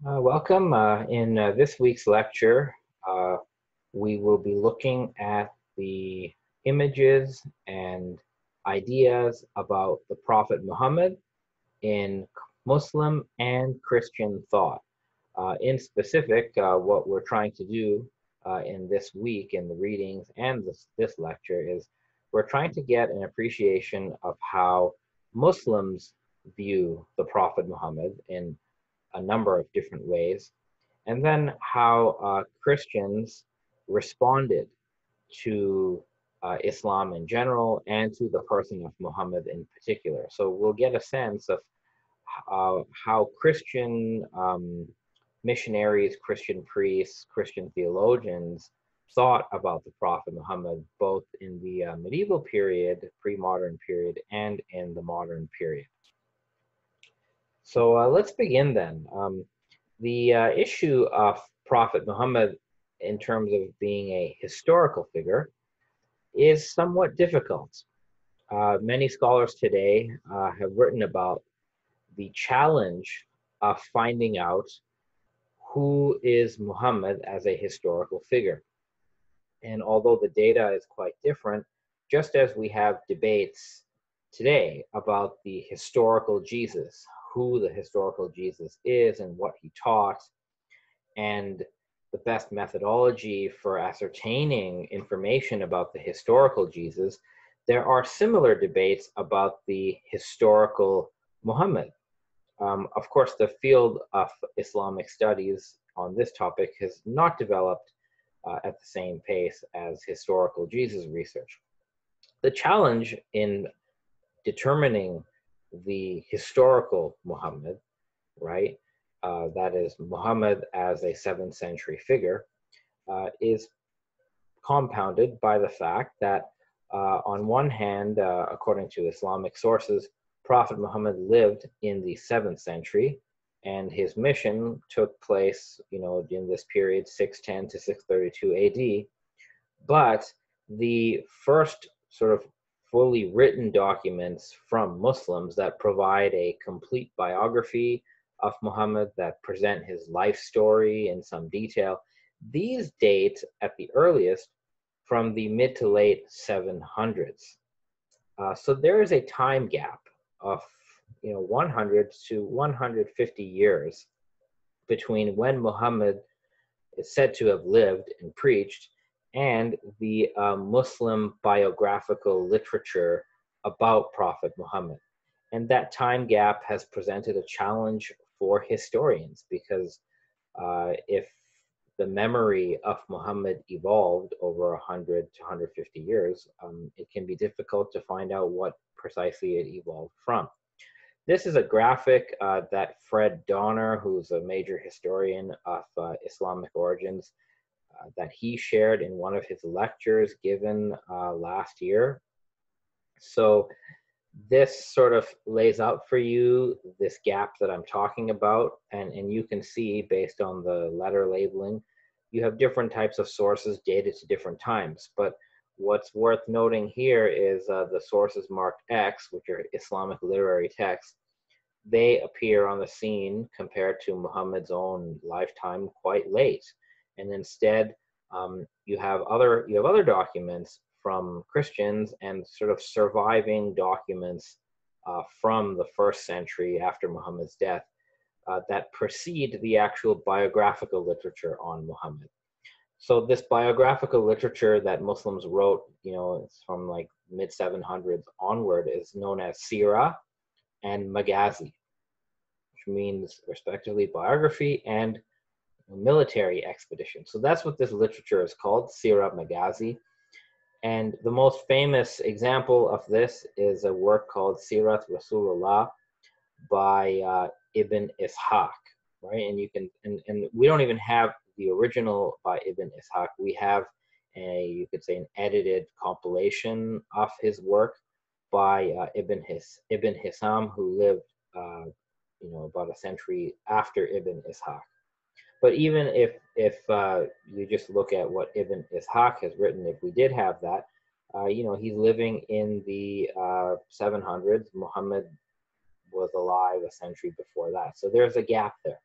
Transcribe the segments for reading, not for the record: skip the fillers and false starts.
Welcome. In this week's lecture, uh, we will be looking at the images and ideas about the Prophet Muhammad in Muslim and Christian thought. In specific, what we're trying to do in this week in the readings and this lecture is we're trying to get an appreciation of how Muslims view the Prophet Muhammad in a number of different ways, and then how Christians responded to Islam in general and to the person of Muhammad in particular. So we'll get a sense of how Christian missionaries, Christian priests, Christian theologians thought about the Prophet Muhammad, both in the medieval period, pre-modern period, and in the modern period. So let's begin then. The issue of Prophet Muhammad in terms of being a historical figure is somewhat difficult. Many scholars today have written about the challenge of finding out who is Muhammad as a historical figure. And although the data is quite different, just as we have debates today about the historical Jesus, who the historical Jesus is and what he taught, and the best methodology for ascertaining information about the historical Jesus, there are similar debates about the historical Muhammad. Of course, the field of Islamic studies on this topic has not developed at the same pace as historical Jesus research. The challenge in determining the historical Muhammad, right, that is Muhammad as a 7th century figure, is compounded by the fact that, on one hand, according to Islamic sources, Prophet Muhammad lived in the 7th century, and his mission took place, in this period 610 to 632 AD. But the first sort of fully written documents from Muslims that provide a complete biography of Muhammad, that present his life story in some detail, these date at the earliest from the mid to late 700s. So there is a time gap of 100 to 150 years between when Muhammad is said to have lived and preached and the Muslim biographical literature about Prophet Muhammad. And that time gap has presented a challenge for historians because if the memory of Muhammad evolved over 100 to 150 years, it can be difficult to find out what precisely it evolved from. This is a graphic that Fred Donner, who's a major historian of Islamic origins, that he shared in one of his lectures given last year. So this sort of lays out for you this gap that I'm talking about, and you can see based on the letter labeling, you have different types of sources dated to different times. But what's worth noting here is the sources marked X, which are Islamic literary texts. They appear on the scene compared to Muhammad's own lifetime quite late, and instead you have other documents from Christians and sort of surviving documents from the 1st century after Muhammad's death that precede the actual biographical literature on Muhammad. So this biographical literature that Muslims wrote, it's from like mid 700s onward, is known as Sirah and Maghazi, which means respectively biography and military expedition. So that's what this literature is called, Sirah Maghazi. And the most famous example of this is a work called Sirat Rasulullah by Ibn Ishaq, right? And you can, and we don't even have the original by Ibn Ishaq. We have you could say, an edited compilation of his work by Ibn Hisham, who lived, about a century after Ibn Ishaq. But even if you just look at what Ibn Ishaq has written, if we did have that, he's living in the 700s. Muhammad was alive a century before that. So there's a gap there.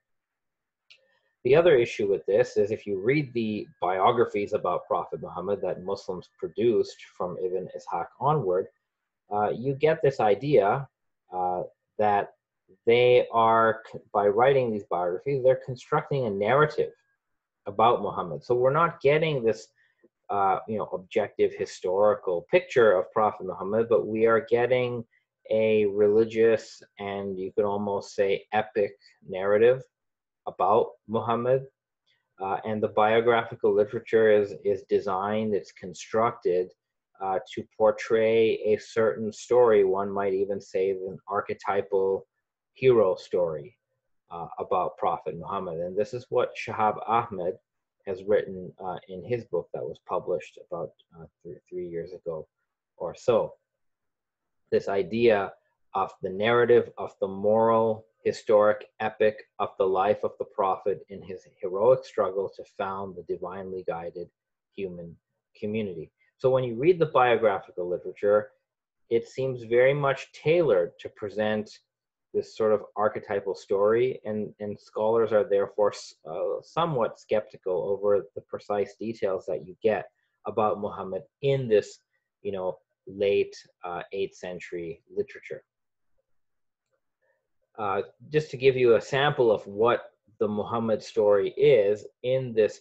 The other issue with this is if you read the biographies about Prophet Muhammad that Muslims produced from Ibn Ishaq onward, you get this idea that they are, by writing these biographies, they're constructing a narrative about Muhammad. So we're not getting this, objective historical picture of Prophet Muhammad, but we are getting a religious and you could almost say epic narrative about Muhammad. And the biographical literature is designed, it's constructed to portray a certain story. One might even say an archetypal hero story about Prophet Muhammad. And this is what Shahab Ahmed has written in his book that was published about 3 years ago or so. This idea of the narrative of the moral, historic epic of the life of the Prophet in his heroic struggle to found the divinely guided human community. So when you read the biographical literature, it seems very much tailored to present this sort of archetypal story, and scholars are therefore somewhat skeptical over the precise details that you get about Muhammad in this, late 8th century literature. Just to give you a sample of what the Muhammad story is in this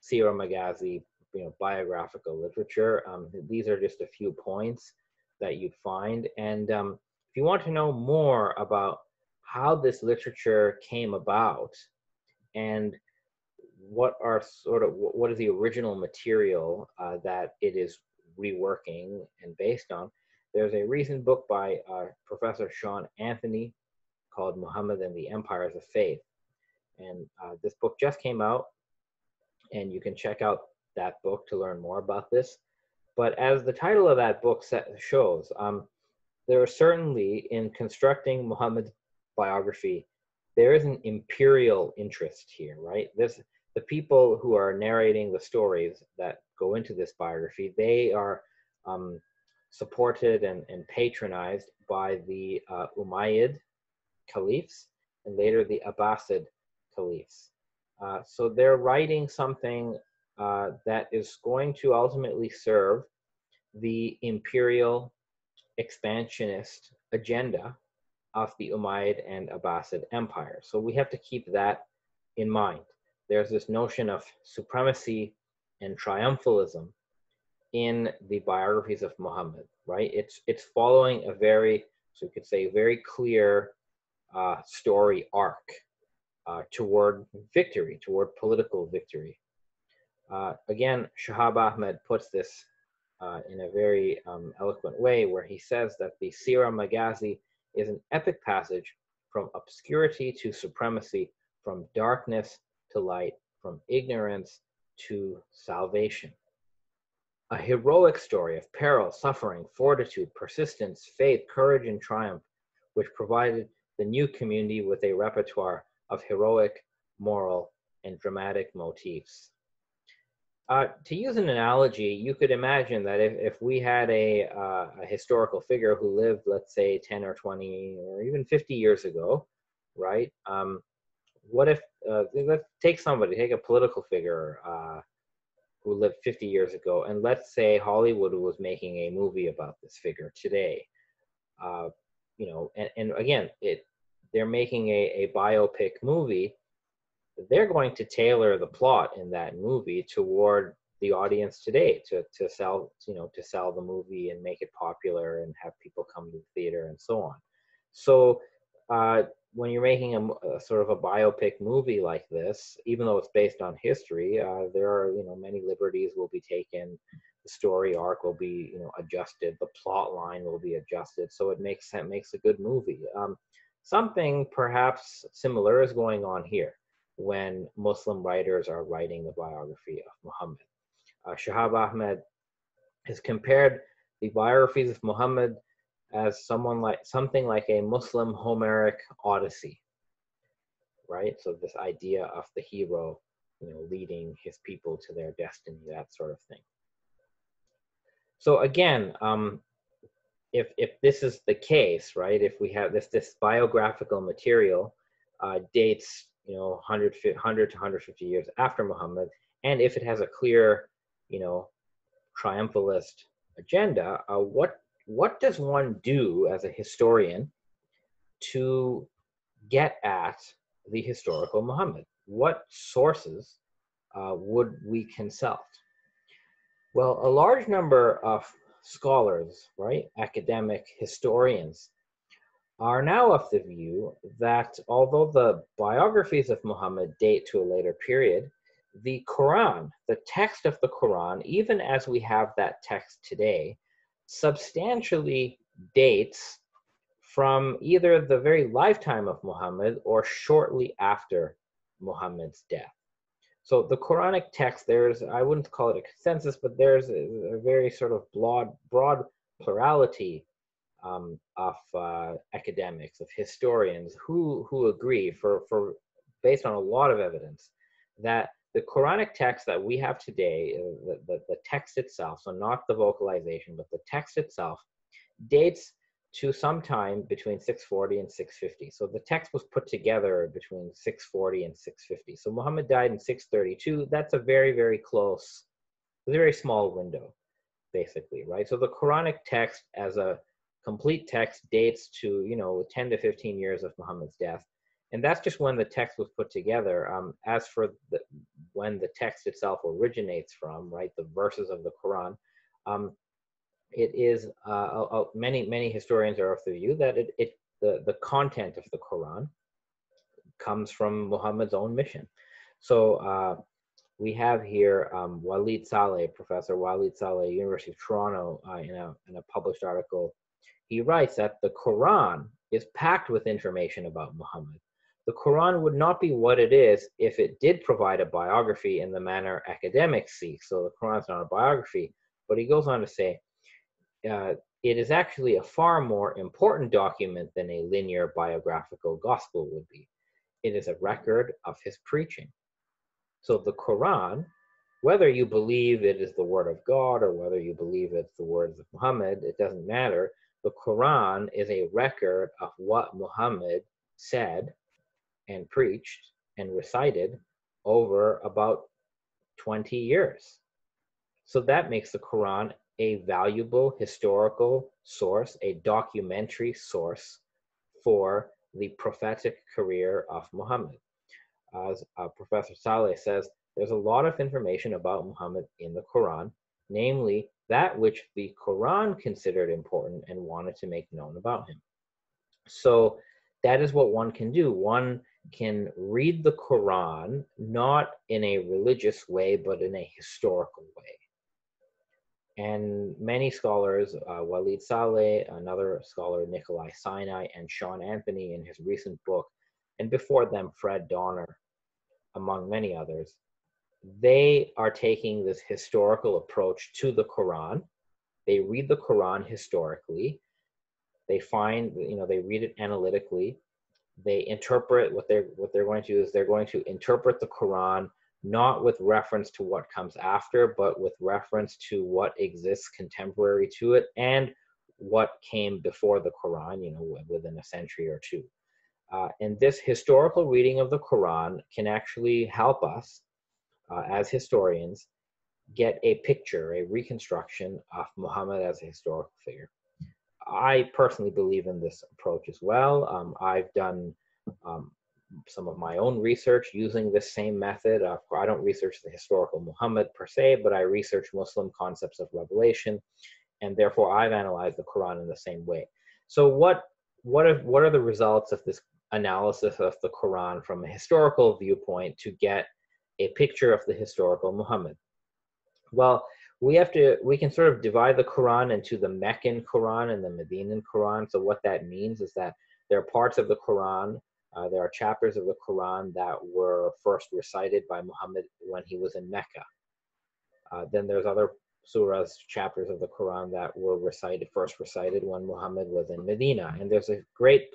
Sirah Maghazi, biographical literature, these are just a few points that you'd find. And if you want to know more about how this literature came about and what is the original material that it is reworking and based on, there's a recent book by Professor Sean Anthony called Muhammad and the Empires of Faith. And this book just came out, and you can check out that book to learn more about this. But as the title of that book shows, there is certainly, in constructing Muhammad's biography, there is an imperial interest here, right? The people who are narrating the stories that go into this biography, they are supported and patronized by the Umayyad caliphs and later the Abbasid caliphs. So they're writing something that is going to ultimately serve the imperial expansionist agenda of the Umayyad and Abbasid empire. So we have to keep that in mind. There's this notion of supremacy and triumphalism in the biographies of Muhammad, right? It's following a very, so you could say, very clear story arc toward victory, toward political victory. Again, Shahab Ahmed puts this in a very eloquent way, where he says that the Sirah Maghazi is an epic passage from obscurity to supremacy, from darkness to light, from ignorance to salvation. A heroic story of peril, suffering, fortitude, persistence, faith, courage, and triumph, which provided the new community with a repertoire of heroic, moral, and dramatic motifs. To use an analogy, you could imagine that if we had a historical figure who lived, let's say, 10 or 20 or even 50 years ago, right? What if, let's take a political figure who lived 50 years ago, and let's say Hollywood was making a movie about this figure today. And again, they're making a biopic movie. They're going to tailor the plot in that movie toward the audience today to sell the movie and make it popular and have people come to the theater and so on. So when you're making a sort of a biopic movie like this, even though it's based on history, there are many liberties will be taken. The story arc will be adjusted. The plot line will be adjusted, so it makes a good movie. Something perhaps similar is going on here when Muslim writers are writing the biography of Muhammad. Shahab Ahmed has compared the biographies of Muhammad as something like a Muslim Homeric Odyssey, right? So this idea of the hero, leading his people to their destiny, that sort of thing. So again, if this is the case, right? If we have this biographical material dates 100 to 150 years after Muhammad, and if it has a clear, triumphalist agenda, what does one do as a historian to get at the historical Muhammad? What sources would we consult? Well, a large number of scholars, right, academic historians, are now of the view that although the biographies of Muhammad date to a later period, the Quran, the text of the Quran, even as we have that text today, substantially dates from either the very lifetime of Muhammad or shortly after Muhammad's death. So the Quranic text, I wouldn't call it a consensus, but there's a very sort of broad plurality of academics, of historians who agree based on a lot of evidence that the Quranic text that we have today, the text itself, so not the vocalization, but the text itself, dates to sometime between 640 and 650. So the text was put together between 640 and 650. So Muhammad died in 632. That's a very, very close, a very small window, basically, right? So the Quranic text as a complete text dates to 10 to 15 years of Muhammad's death, and that's just when the text was put together. As for when the text itself originates from, right, the verses of the Quran, it is many historians are of the view that the content of the Quran comes from Muhammad's own mission. So we have here Walid Saleh, Professor Walid Saleh, University of Toronto, in a published article. He writes that the Quran is packed with information about Muhammad. The Quran would not be what it is if it did provide a biography in the manner academics seek. So the Quran is not a biography, but he goes on to say, it is actually a far more important document than a linear biographical gospel would be. It is a record of his preaching. So the Quran, whether you believe it is the word of God or whether you believe it's the words of Muhammad, it doesn't matter. The Quran is a record of what Muhammad said and preached and recited over about 20 years. So that makes the Quran a valuable historical source, a documentary source for the prophetic career of Muhammad. As Professor Saleh says, there's a lot of information about Muhammad in the Quran, namely that which the Quran considered important and wanted to make known about him. So that is what one can do. One can read the Quran not in a religious way, but in a historical way. And many scholars, Walid Saleh, another scholar, Nikolai Sinai, and Sean Anthony in his recent book, and before them, Fred Donner, among many others, they are taking this historical approach to the Quran. They read the Quran historically. They find, they read it analytically. They interpret what they're going to do is they're going to interpret the Quran not with reference to what comes after, but with reference to what exists contemporary to it and what came before the Quran, within a century or two. And this historical reading of the Quran can actually help us, as historians, get a picture, a reconstruction of Muhammad as a historical figure. I personally believe in this approach as well. I've done some of my own research using this same method. I don't research the historical Muhammad per se, but I research Muslim concepts of revelation, and therefore I've analyzed the Quran in the same way. So what are the results of this analysis of the Quran from a historical viewpoint to get a picture of the historical Muhammad? Well, we can sort of divide the Quran into the Meccan Quran and the Medinan Quran. So what that means is that there are parts of the Quran, there are chapters of the Quran that were first recited by Muhammad when he was in Mecca. Then there's other surahs, chapters of the Quran that were first recited when Muhammad was in Medina. And there's a great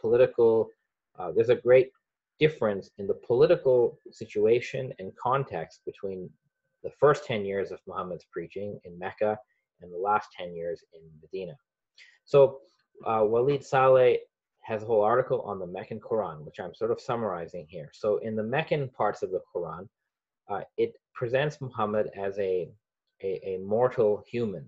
difference in the political situation and context between the first 10 years of Muhammad's preaching in Mecca and the last 10 years in Medina. So Walid Saleh has a whole article on the Meccan Quran, which I'm sort of summarizing here. So in the Meccan parts of the Quran, it presents Muhammad as a mortal human,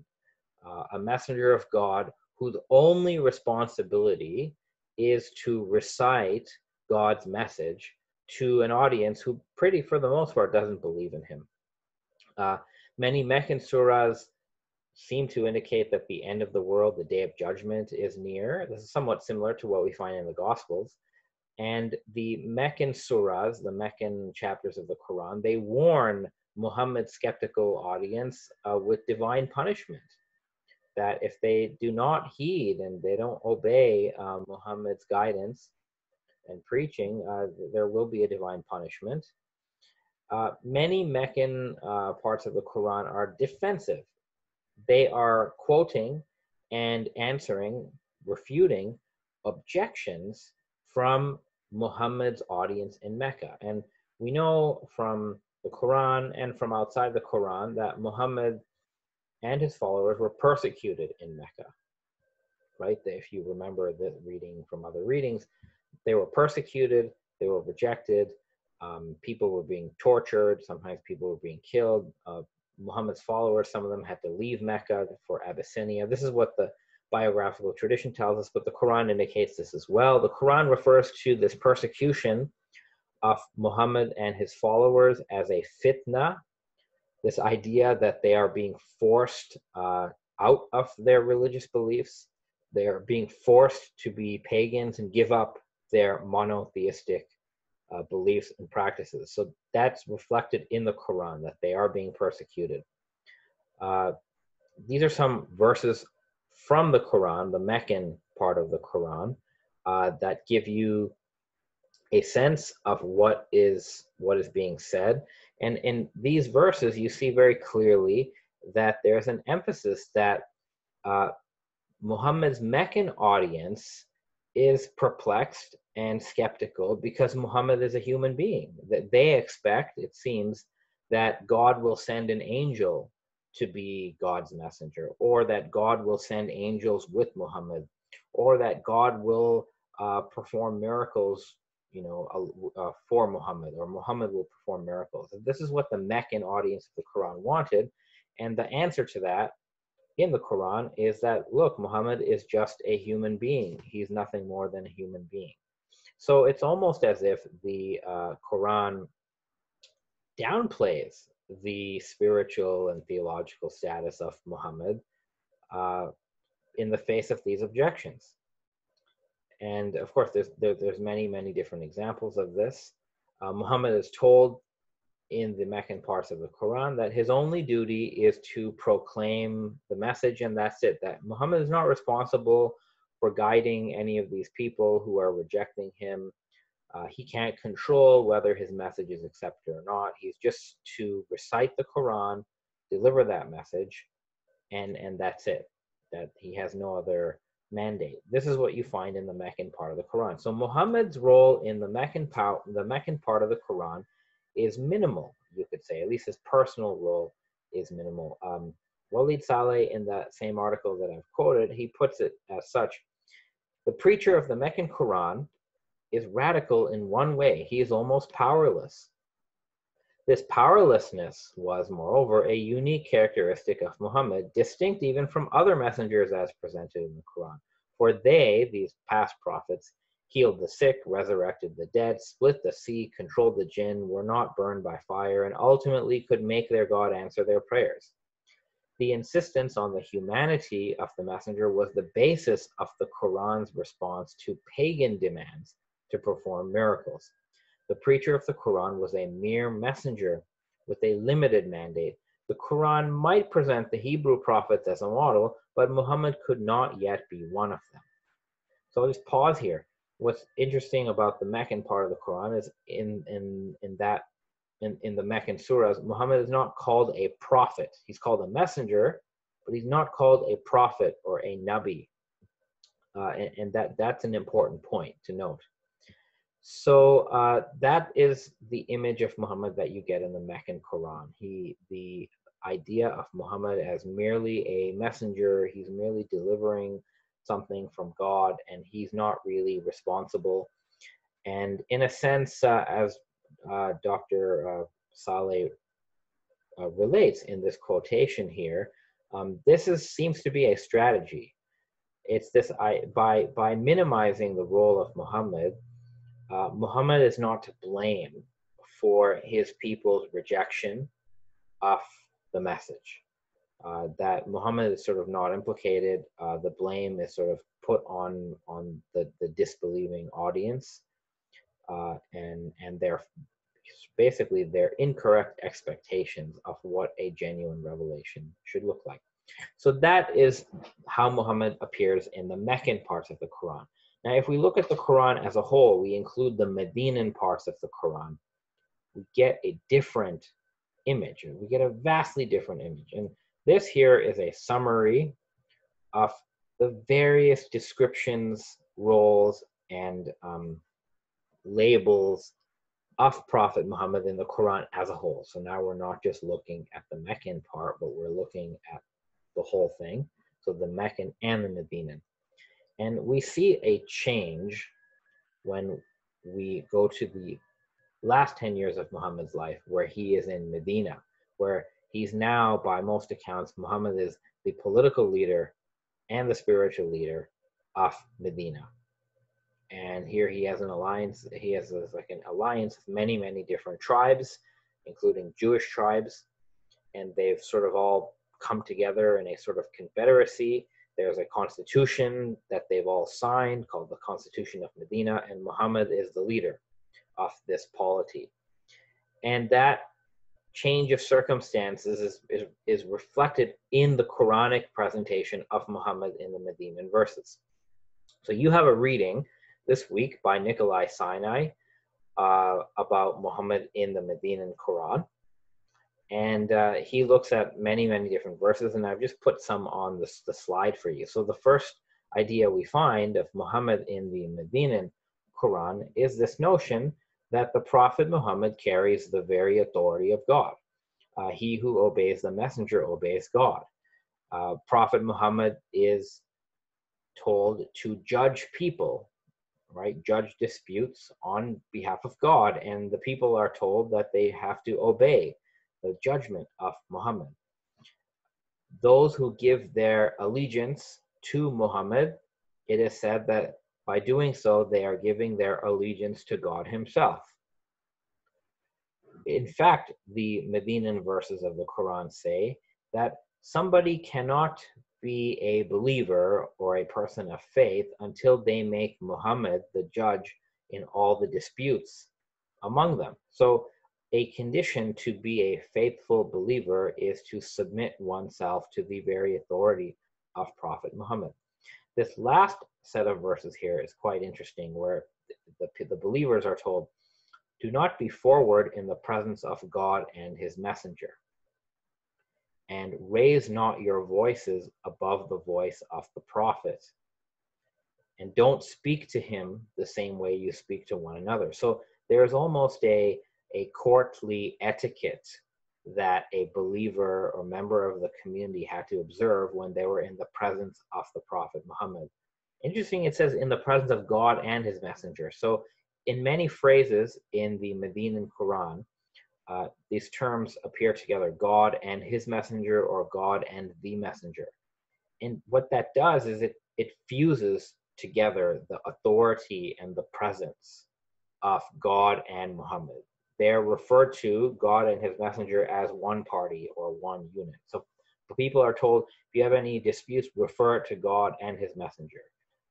a messenger of God whose only responsibility is to recite God's message to an audience who pretty, for the most part, doesn't believe in him. Many Meccan surahs seem to indicate that the end of the world, the day of judgment, is near. This is somewhat similar to what we find in the Gospels. And the Meccan surahs, the Meccan chapters of the Quran, they warn Muhammad's skeptical audience with divine punishment, that if they do not heed and they don't obey Muhammad's guidance and preaching, there will be a divine punishment. Many Meccan parts of the Quran are defensive. They are quoting and answering, refuting objections from Muhammad's audience in Mecca. And we know from the Quran and from outside the Quran that Muhammad and his followers were persecuted in Mecca, right? If you remember the reading from other readings, they were persecuted, they were rejected, people were being tortured, sometimes people were being killed. Muhammad's followers, some of them had to leave Mecca for Abyssinia. This is what the biographical tradition tells us, but the Quran indicates this as well. The Quran refers to this persecution of Muhammad and his followers as a fitna, this idea that they are being forced out of their religious beliefs. They are being forced to be pagans and give up their monotheistic beliefs and practices. So that's reflected in the Quran, that they are being persecuted. These are some verses from the Quran, the Meccan part of the Quran, that give you a sense of what is being said. And in these verses, you see very clearly that there's an emphasis that Muhammad's Meccan audience is perplexed and skeptical because Muhammad is a human being. That they expect, it seems, that God will send an angel to be God's messenger, or that God will send angels with Muhammad, or that God will perform miracles, for Muhammad, or Muhammad will perform miracles. This is what the Meccan audience of the Quran wanted, and the answer to that in the Quran is that, look, Muhammad is just a human being. He's nothing more than a human being. So it's almost as if the Quran downplays the spiritual and theological status of Muhammad in the face of these objections. And of course, there's many different examples of this. Muhammad is told in the Meccan parts of the Quran that his only duty is to proclaim the message, and that's it. That Muhammad is not responsible for guiding any of these people who are rejecting him. He can't control whether his message is accepted or not. He's just to recite the Quran, deliver that message, and that's it. That he has no other mandate. This is what you find in the Meccan part of the Quran. So Muhammad's role in the Meccan part of the Quran is minimal, you could say. At least his personal role is minimal. Walid Saleh, in that same article that I've quoted, he puts it as such: the preacher of the Meccan Quran is radical in one way. He is almost powerless. This powerlessness was, moreover, a unique characteristic of Muhammad, distinct even from other messengers as presented in the Quran. For they, these past prophets, healed the sick, resurrected the dead, split the sea, controlled the jinn, were not burned by fire, and ultimately could make their God answer their prayers. The insistence on the humanity of the messenger was the basis of the Quran's response to pagan demands to perform miracles. The preacher of the Quran was a mere messenger with a limited mandate. The Quran might present the Hebrew prophets as a model, but Muhammad could not yet be one of them. So I'll just pause here. What's interesting about the Meccan part of the Quran is in the Meccan surahs, Muhammad is not called a prophet. He's called a messenger, but he's not called a prophet or a nabi. And that's an important point to note. So that is the image of Muhammad that you get in the Meccan Quran. The idea of Muhammad as merely a messenger, he's merely delivering something from God, and he's not really responsible. And in a sense, as Dr. Saleh relates in this quotation here, seems to be a strategy. It's this by minimizing the role of Muhammad, Muhammad is not to blame for his people's rejection of the message. That Muhammad is sort of not implicated. The blame is sort of put on the disbelieving audience, and their basically their incorrect expectations of what a genuine revelation should look like. So that is how Muhammad appears in the Meccan parts of the Quran. Now, if we look at the Quran as a whole, we include the Medinan parts of the Quran, we get a different image. We get a vastly different image. And this here is a summary of the various descriptions, roles, and labels of Prophet Muhammad in the Quran as a whole. So now we're not just looking at the Meccan part, but we're looking at the whole thing. So the Meccan and the Medinan. And we see a change when we go to the last 10 years of Muhammad's life, where he is in Medina, where he's now, by most accounts, Muhammad is the political leader and the spiritual leader of Medina. And here he has an alliance. He has like an alliance of many, many different tribes, including Jewish tribes, and they've sort of all come together in a sort of confederacy. There's a constitution that they've all signed called the Constitution of Medina, and Muhammad is the leader of this polity. And that change of circumstances is reflected in the Quranic presentation of Muhammad in the Medinan verses. So you have a reading this week by Nikolai Sinai about Muhammad in the Medinan Quran. And he looks at many, many different verses, and I've just put some on the slide for you. So the first idea we find of Muhammad in the Medinan Quran is this notion that the Prophet Muhammad carries the very authority of God. He who obeys the messenger obeys God. Prophet Muhammad is told to judge people, right? Judge disputes on behalf of God, and the people are told that they have to obey the judgment of Muhammad. Those who give their allegiance to Muhammad, it is said that by doing so, they are giving their allegiance to God himself. In fact, the Medinan verses of the Quran say that somebody cannot be a believer or a person of faith until they make Muhammad the judge in all the disputes among them. So a condition to be a faithful believer is to submit oneself to the very authority of Prophet Muhammad. This last set of verses here is quite interesting, where the believers are told, do not be forward in the presence of God and his messenger, and raise not your voices above the voice of the prophet, and don't speak to him the same way you speak to one another. So there's almost a courtly etiquette that a believer or member of the community had to observe when they were in the presence of the Prophet Muhammad. Interesting, it says in the presence of God and his messenger. So in many phrases in the Medinan Quran, these terms appear together, God and his messenger, or God and the messenger. And what that does is it fuses together the authority and the presence of God and Muhammad. They're referred to, God and his messenger, as one party or one unit. So people are told, if you have any disputes, refer it to God and his messenger,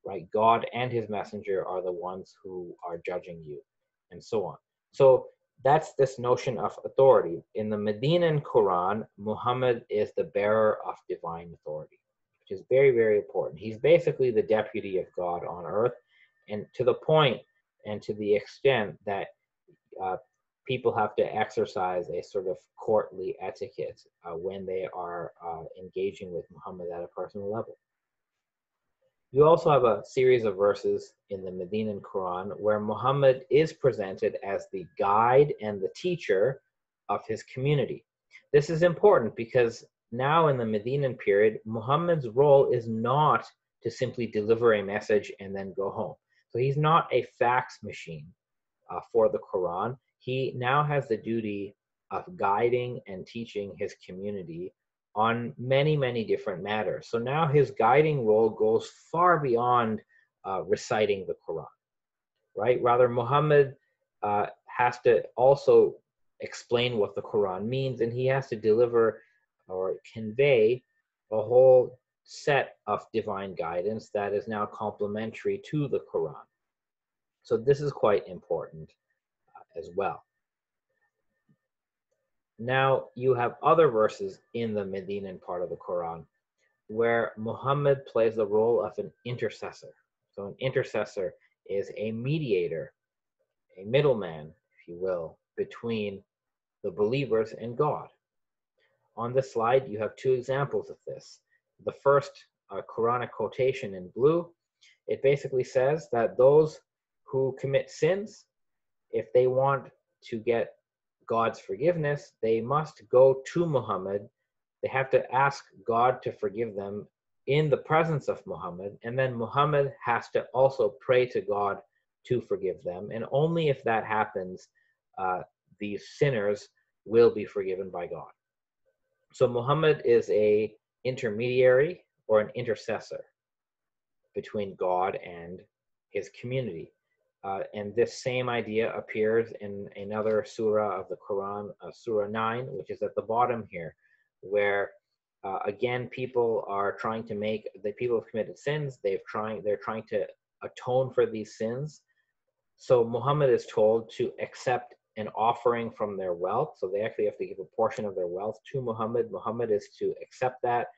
right? God and his messenger are the ones who are judging you, and so on. So that's this notion of authority. In the Medinan Quran, Muhammad is the bearer of divine authority, which is very, very important. He's basically the deputy of God on earth, and to the point and to the extent that people have to exercise a sort of courtly etiquette when they are engaging with Muhammad at a personal level. You also have a series of verses in the Medinan Quran where Muhammad is presented as the guide and the teacher of his community. This is important because now in the Medinan period, Muhammad's role is not to simply deliver a message and then go home. So he's not a fax machine for the Quran. He now has the duty of guiding and teaching his community on many, many different matters. So now his guiding role goes far beyond reciting the Quran, right? Rather, Muhammad has to also explain what the Quran means, and he has to deliver or convey a whole set of divine guidance that is now complementary to the Quran. So this is quite important as well. Now, you have other verses in the Medinan part of the Quran where Muhammad plays the role of an intercessor. So an intercessor is a mediator, a middleman, if you will, between the believers and God. On this slide, you have two examples of this. The first Quranic quotation in blue, it basically says that those who commit sins, if they want to get God's forgiveness, they must go to Muhammad. They have to ask God to forgive them in the presence of Muhammad, and then Muhammad has to also pray to God to forgive them. And only if that happens, these sinners will be forgiven by God. So Muhammad is an intermediary or an intercessor between God and his community. And this same idea appears in another surah of the Quran, Surah 9, which is at the bottom here, where again, people are trying to make, the people have committed sins, they're trying to atone for these sins. So Muhammad is told to accept an offering from their wealth. So they actually have to give a portion of their wealth to Muhammad. Muhammad is to accept that.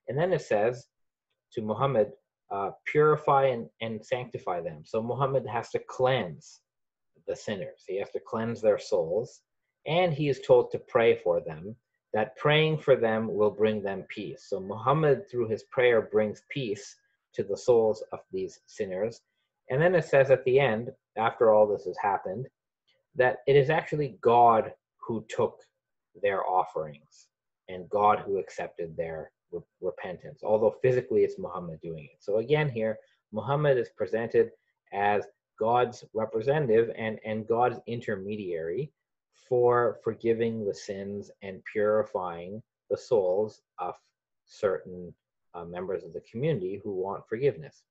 And then it says to Muhammad, purify and sanctify them. So Muhammad has to cleanse the sinners. He has to cleanse their souls. And he is told to pray for them, that praying for them will bring them peace. So Muhammad, through his prayer, brings peace to the souls of these sinners. And then it says at the end, after all this has happened, that it is actually God who took their offerings and God who accepted their repentance, although physically it's Muhammad doing it. So again here, Muhammad is presented as God's representative and God's intermediary for forgiving the sins and purifying the souls of certain members of the community who want forgiveness.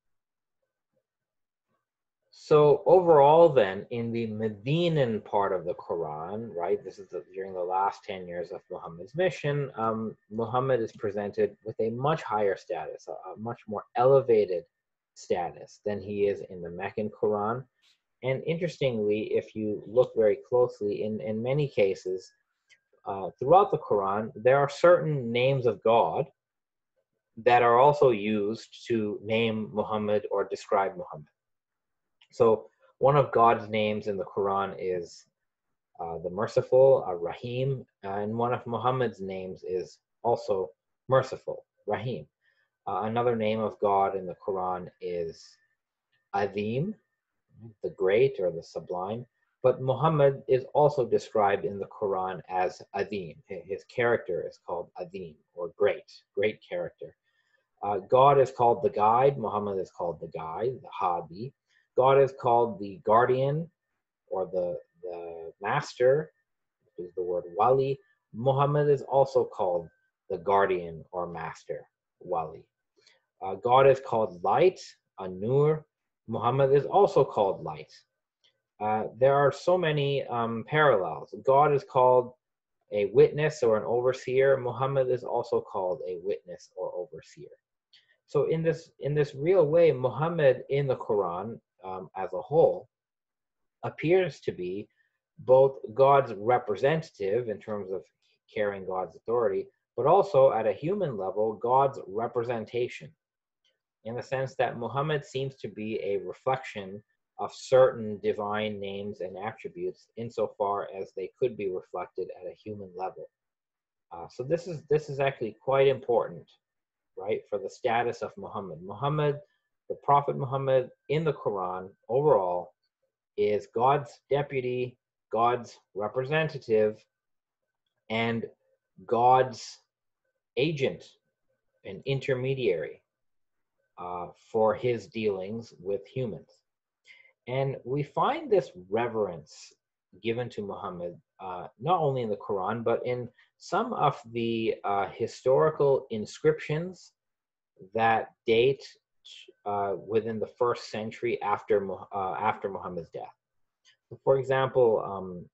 So overall then, in the Medinan part of the Quran, right, this is during the last 10 years of Muhammad's mission, Muhammad is presented with a much higher status, a much more elevated status than he is in the Meccan Quran. And interestingly, if you look very closely, in many cases, throughout the Quran, there are certain names of God that are also used to name Muhammad or describe Muhammad. So one of God's names in the Quran is the merciful, Rahim, and one of Muhammad's names is also merciful, Rahim. Another name of God in the Quran is Azim, the great or the sublime, but Muhammad is also described in the Quran as Azim. His character is called Azim, or great character. God is called the guide, Muhammad is called the guide, the Hadi. God is called the guardian or the master, which is the word wali. Muhammad is also called the guardian or master, wali. God is called light, an-nur. Muhammad is also called light. There are so many parallels. God is called a witness or an overseer. Muhammad is also called a witness or overseer. So in this real way, Muhammad in the Quran as a whole appears to be both God's representative in terms of carrying God's authority, but also at a human level, God's representation, in the sense that Muhammad seems to be a reflection of certain divine names and attributes insofar as they could be reflected at a human level. So this is actually quite important, right, for the status of Muhammad. Muhammad, the Prophet Muhammad in the Quran overall is God's deputy, God's representative, and God's agent, an intermediary. for his dealings with humans. And we find this reverence given to Muhammad not only in the Quran, but in some of the historical inscriptions that date within the first century after Muhammad's death. So for example,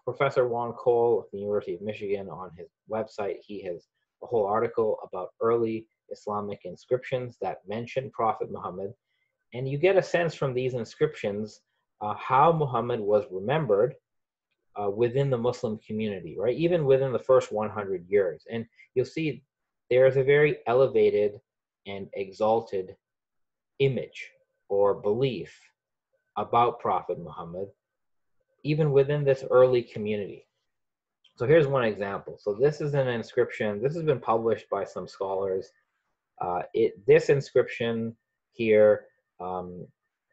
Professor Juan Cole of the University of Michigan, on his website, he has a whole article about early Islamic inscriptions that mention Prophet Muhammad. And you get a sense from these inscriptions how Muhammad was remembered within the Muslim community, right? Even within the first 100 years. And you'll see there is a very elevated and exalted image or belief about Prophet Muhammad, even within this early community. So here's one example. So this is an inscription. This has been published by some scholars. This inscription here, and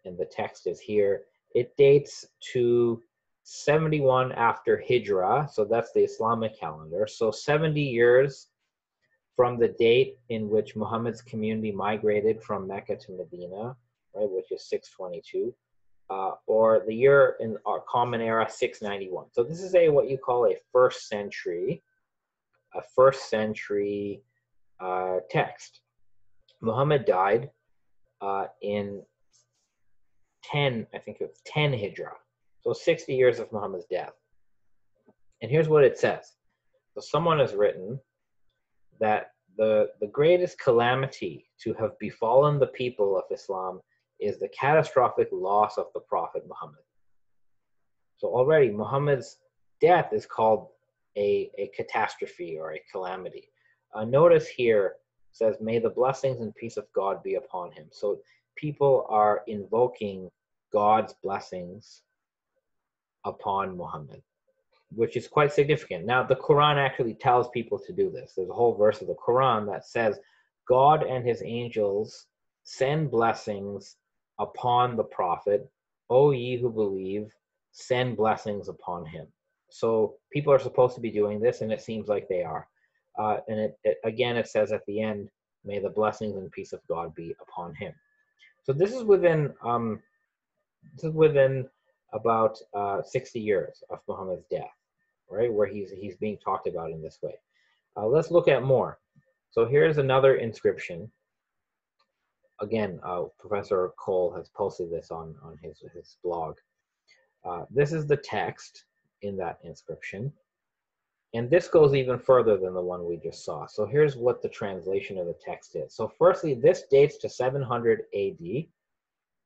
the text is here, it dates to 71 after Hijrah, so that's the Islamic calendar. So 70 years from the date in which Muhammad's community migrated from Mecca to Medina, right, which is 622, or the year in our common era, 691. So this is what you call a first century text. Muhammad died in 10, I think it was 10 Hijrah. So 60 years of Muhammad's death. And here's what it says. So someone has written that the greatest calamity to have befallen the people of Islam is the catastrophic loss of the Prophet Muhammad. So already Muhammad's death is called a catastrophe or a calamity. Notice here says, may the blessings and peace of God be upon him. So people are invoking God's blessings upon Muhammad, which is quite significant. Now, the Quran actually tells people to do this. There's a whole verse of the Quran that says, God and his angels send blessings upon the Prophet. O ye who believe, send blessings upon him. So people are supposed to be doing this, and it seems like they are. And again, it says at the end, may the blessings and peace of God be upon him. So this is within about 60 years of Muhammad's death, right, where he's being talked about in this way. Let's look at more. So here's another inscription. Again, Professor Cole has posted this on his blog. This is the text in that inscription. And this goes even further than the one we just saw. So here's what the translation of the text is. So firstly, this dates to 700 AD,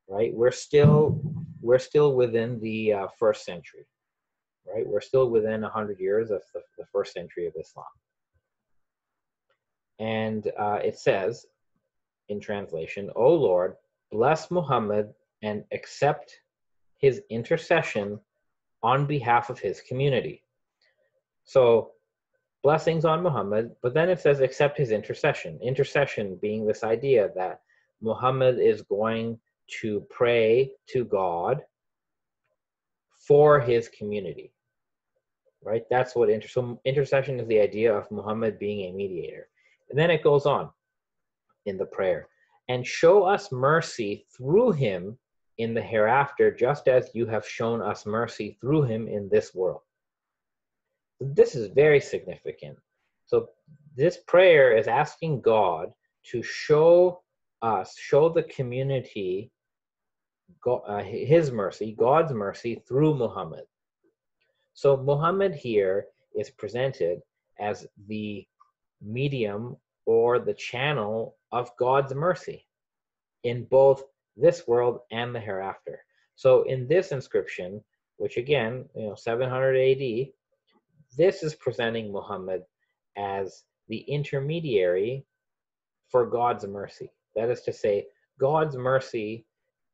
right? We're still within the first century, right? We're still within 100 years of the first century of Islam. And it says, in translation, O Lord, bless Muhammad and accept his intercession on behalf of his community. So blessings on Muhammad, but then it says accept his intercession. Intercession being this idea that Muhammad is going to pray to God for his community, right? That's what so intercession is, the idea of Muhammad being a mediator. And then it goes on in the prayer, and show us mercy through him in the hereafter, just as you have shown us mercy through him in this world. This is very significant. So this prayer is asking God to show the community his mercy, God's mercy through Muhammad. So Muhammad here is presented as the medium or the channel of God's mercy in both this world and the hereafter. So in this inscription, which again, 700 AD, this is presenting Muhammad as the intermediary for God's mercy. That is to say, God's mercy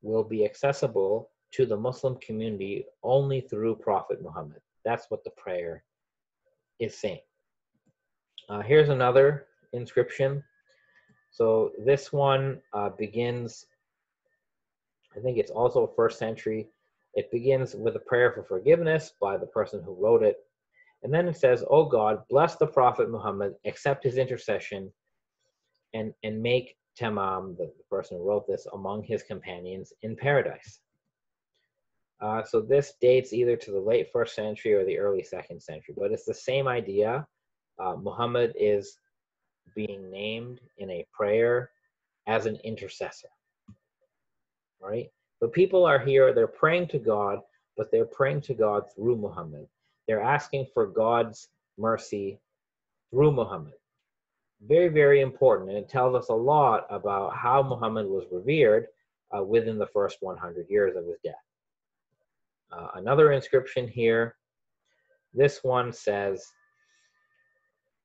will be accessible to the Muslim community only through Prophet Muhammad. That's what the prayer is saying. Here's another inscription. So this one begins, I think it's also first century. It begins with a prayer for forgiveness by the person who wrote it. And then it says, "O God, bless the Prophet Muhammad, accept his intercession, and make Temam, the person who wrote this, among his companions in paradise. So this dates either to the late 1st century or the early 2nd century, but it's the same idea. Muhammad is being named in a prayer as an intercessor, right? So people are here, they're praying to God, but they're praying to God through Muhammad. They're asking for God's mercy through Muhammad. Very, very important, and it tells us a lot about how Muhammad was revered within the first 100 years of his death. Another inscription here, this one says,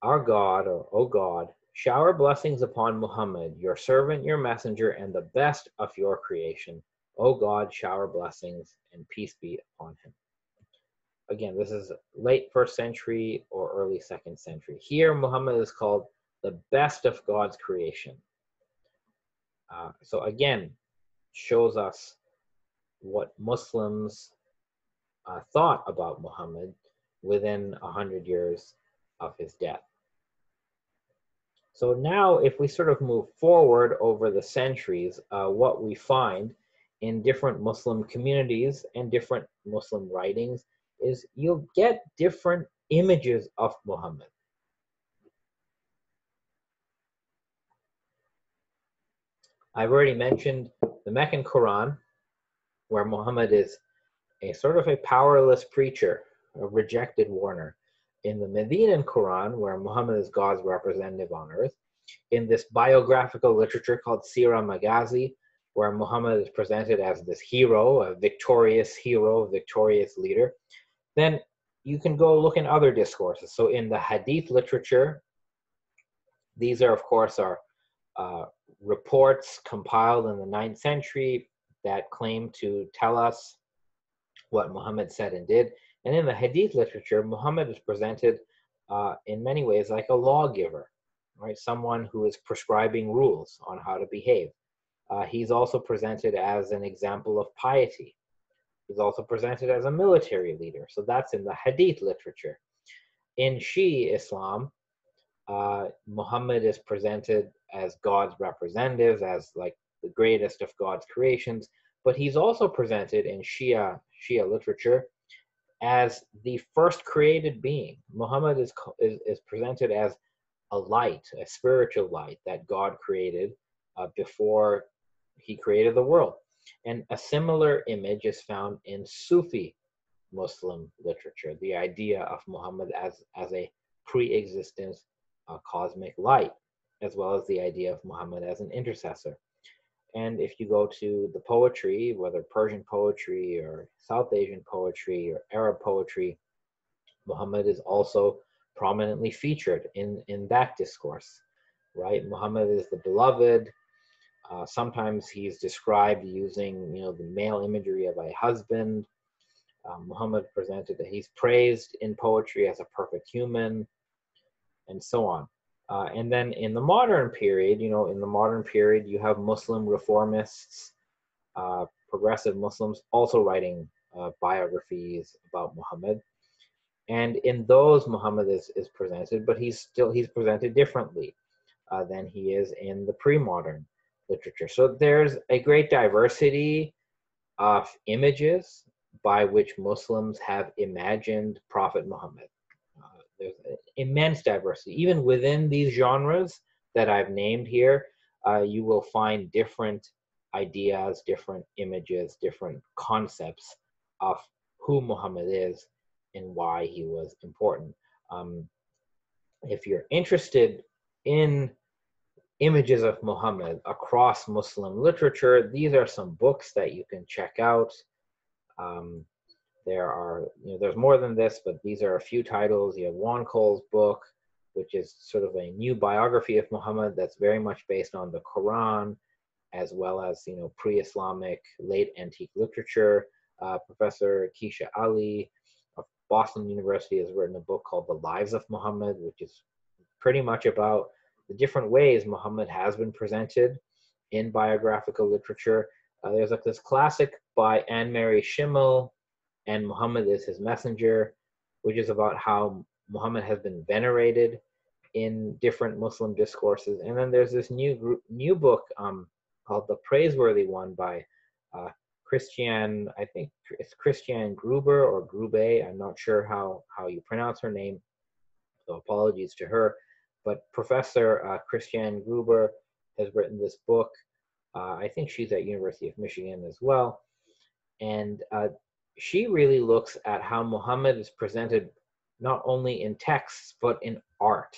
"Our God," or "O God, shower blessings upon Muhammad, your servant, your messenger, and the best of your creation. O God, shower blessings and peace be upon him." Again, this is late 1st century or early 2nd century. Here, Muhammad is called the best of God's creation. So again, shows us what Muslims thought about Muhammad within 100 years of his death. So now, if we sort of move forward over the centuries, what we find in different Muslim communities and different Muslim writings is you'll get different images of Muhammad. I've already mentioned the Meccan Quran, where Muhammad is a sort of a powerless preacher, a rejected warner. In the Medinan Quran, where Muhammad is God's representative on earth. In this biographical literature called Sirah Maghazi, where Muhammad is presented as this hero, a victorious hero, a victorious leader. Then you can go look in other discourses. So in the Hadith literature, these are, of course, are reports compiled in the 9th century that claim to tell us what Muhammad said and did. And in the Hadith literature, Muhammad is presented in many ways like a lawgiver, right? Someone who is prescribing rules on how to behave. He's also presented as an example of piety. He's also presented as a military leader. So that's in the Hadith literature. In Shi'i Islam, Muhammad is presented as God's representative, as like the greatest of God's creations, but he's also presented in Shia literature as the first created being. Muhammad is presented as a light, a spiritual light that God created before he created the world. And a similar image is found in Sufi Muslim literature, the idea of Muhammad as a pre-existent cosmic light, as well as the idea of Muhammad as an intercessor. And if you go to the poetry, whether Persian poetry or South Asian poetry or Arab poetry, Muhammad is also prominently featured in that discourse, right? Muhammad is the beloved. Sometimes he's described using, the male imagery of a husband. Muhammad presented that he's praised in poetry as a perfect human, and so on. And then in the modern period, you have Muslim reformists, progressive Muslims also writing biographies about Muhammad. And in those, Muhammad is presented, but he's presented differently than he is in the pre-modern literature. So there's a great diversity of images by which Muslims have imagined Prophet Muhammad. There's immense diversity. Even within these genres that I've named here, you will find different ideas, different images, different concepts of who Muhammad is and why he was important. If you're interested in images of Muhammad across Muslim literature, these are some books that you can check out. There's more than this, but these are a few titles. You have Juan Cole's book, which is sort of a new biography of Muhammad that's very much based on the Quran, as well as, pre-Islamic, late antique literature. Professor Keisha Ali of Boston University has written a book called The Lives of Muhammad, which is pretty much about the different ways Muhammad has been presented in biographical literature. There's like this classic by Anne-Marie Schimmel, and Muhammad is his messenger, which is about how Muhammad has been venerated in different Muslim discourses. And then there's this new book called The Praiseworthy One by Christian, I think it's Christian Gruber or Grube. I'm not sure how you pronounce her name, so apologies to her. But Professor Christian Gruber has written this book. I think she's at University of Michigan as well. And she really looks at how Muhammad is presented not only in texts, but in art.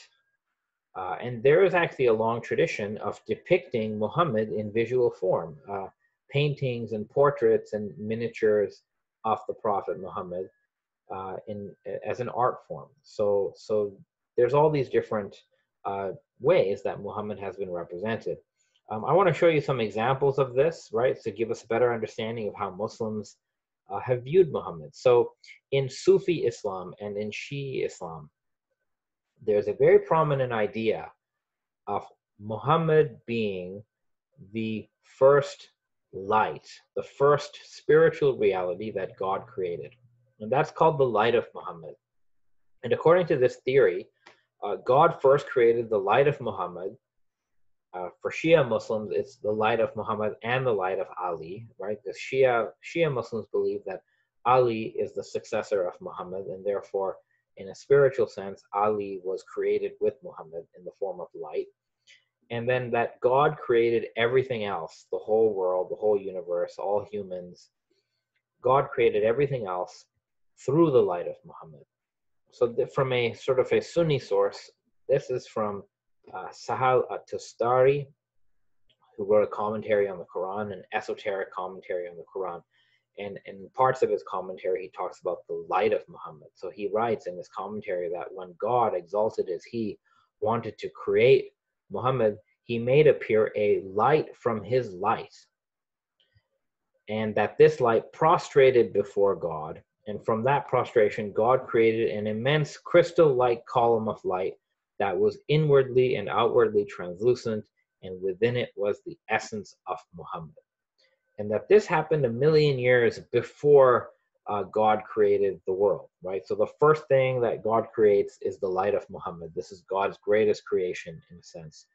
And there is actually a long tradition of depicting Muhammad in visual form, paintings and portraits and miniatures of the Prophet Muhammad as an art form. So there's all these different ways that Muhammad has been represented. I want to show you some examples of this, right, to give us a better understanding of how Muslims have viewed Muhammad. So in Sufi Islam and in Shi'i Islam, there's a very prominent idea of Muhammad being the first light, the first spiritual reality that God created. And that's called the light of Muhammad. And according to this theory, God first created the light of Muhammad. For Shia Muslims, it's the light of Muhammad and the light of Ali, right? The Shia Muslims believe that Ali is the successor of Muhammad, and therefore, in a spiritual sense, Ali was created with Muhammad in the form of light. And then that God created everything else, the whole world, the whole universe, all humans. God created everything else through the light of Muhammad. So from a sort of a Sunni source, this is from Sahal at-Tustari, who wrote a commentary on the Quran, an esoteric commentary on the Quran. And in parts of his commentary, he talks about the light of Muhammad. So he writes in his commentary that when God, exalted as he, wanted to create Muhammad, he made appear a light from his light. And that this light prostrated before God. And from that prostration, God created an immense crystal-like column of light that was inwardly and outwardly translucent, and within it was the essence of Muhammad. And that this happened 1,000,000 years before God created the world, right? So the first thing that God creates is the light of Muhammad. This is God's greatest creation, in a sense.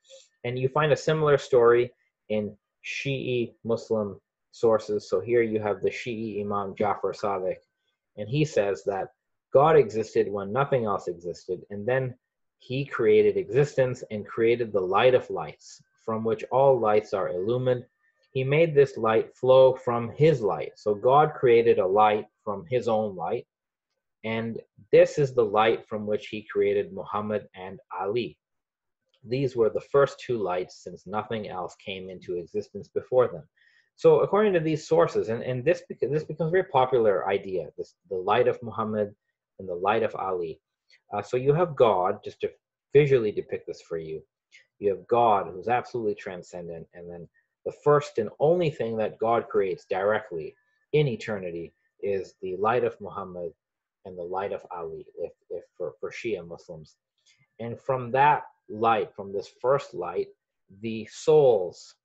And you find a similar story in Shi'i Muslim sources. So here you have the Shi'i Imam Jafar Sadiq, and he says that God existed when nothing else existed, and then he created existence and created the light of lights, from which all lights are illumined. He made this light flow from his light. So God created a light from his own light, and this is the light from which he created Muhammad and Ali. These were the first two lights, since nothing else came into existence before them. So according to these sources, and this becomes a very popular idea, the light of Muhammad and the light of Ali. So you have God, just to visually depict this for you, you have God who's absolutely transcendent, and then the first and only thing that God creates directly in eternity is the light of Muhammad and the light of Ali, if for Shia Muslims. And from that light, from this first light, the souls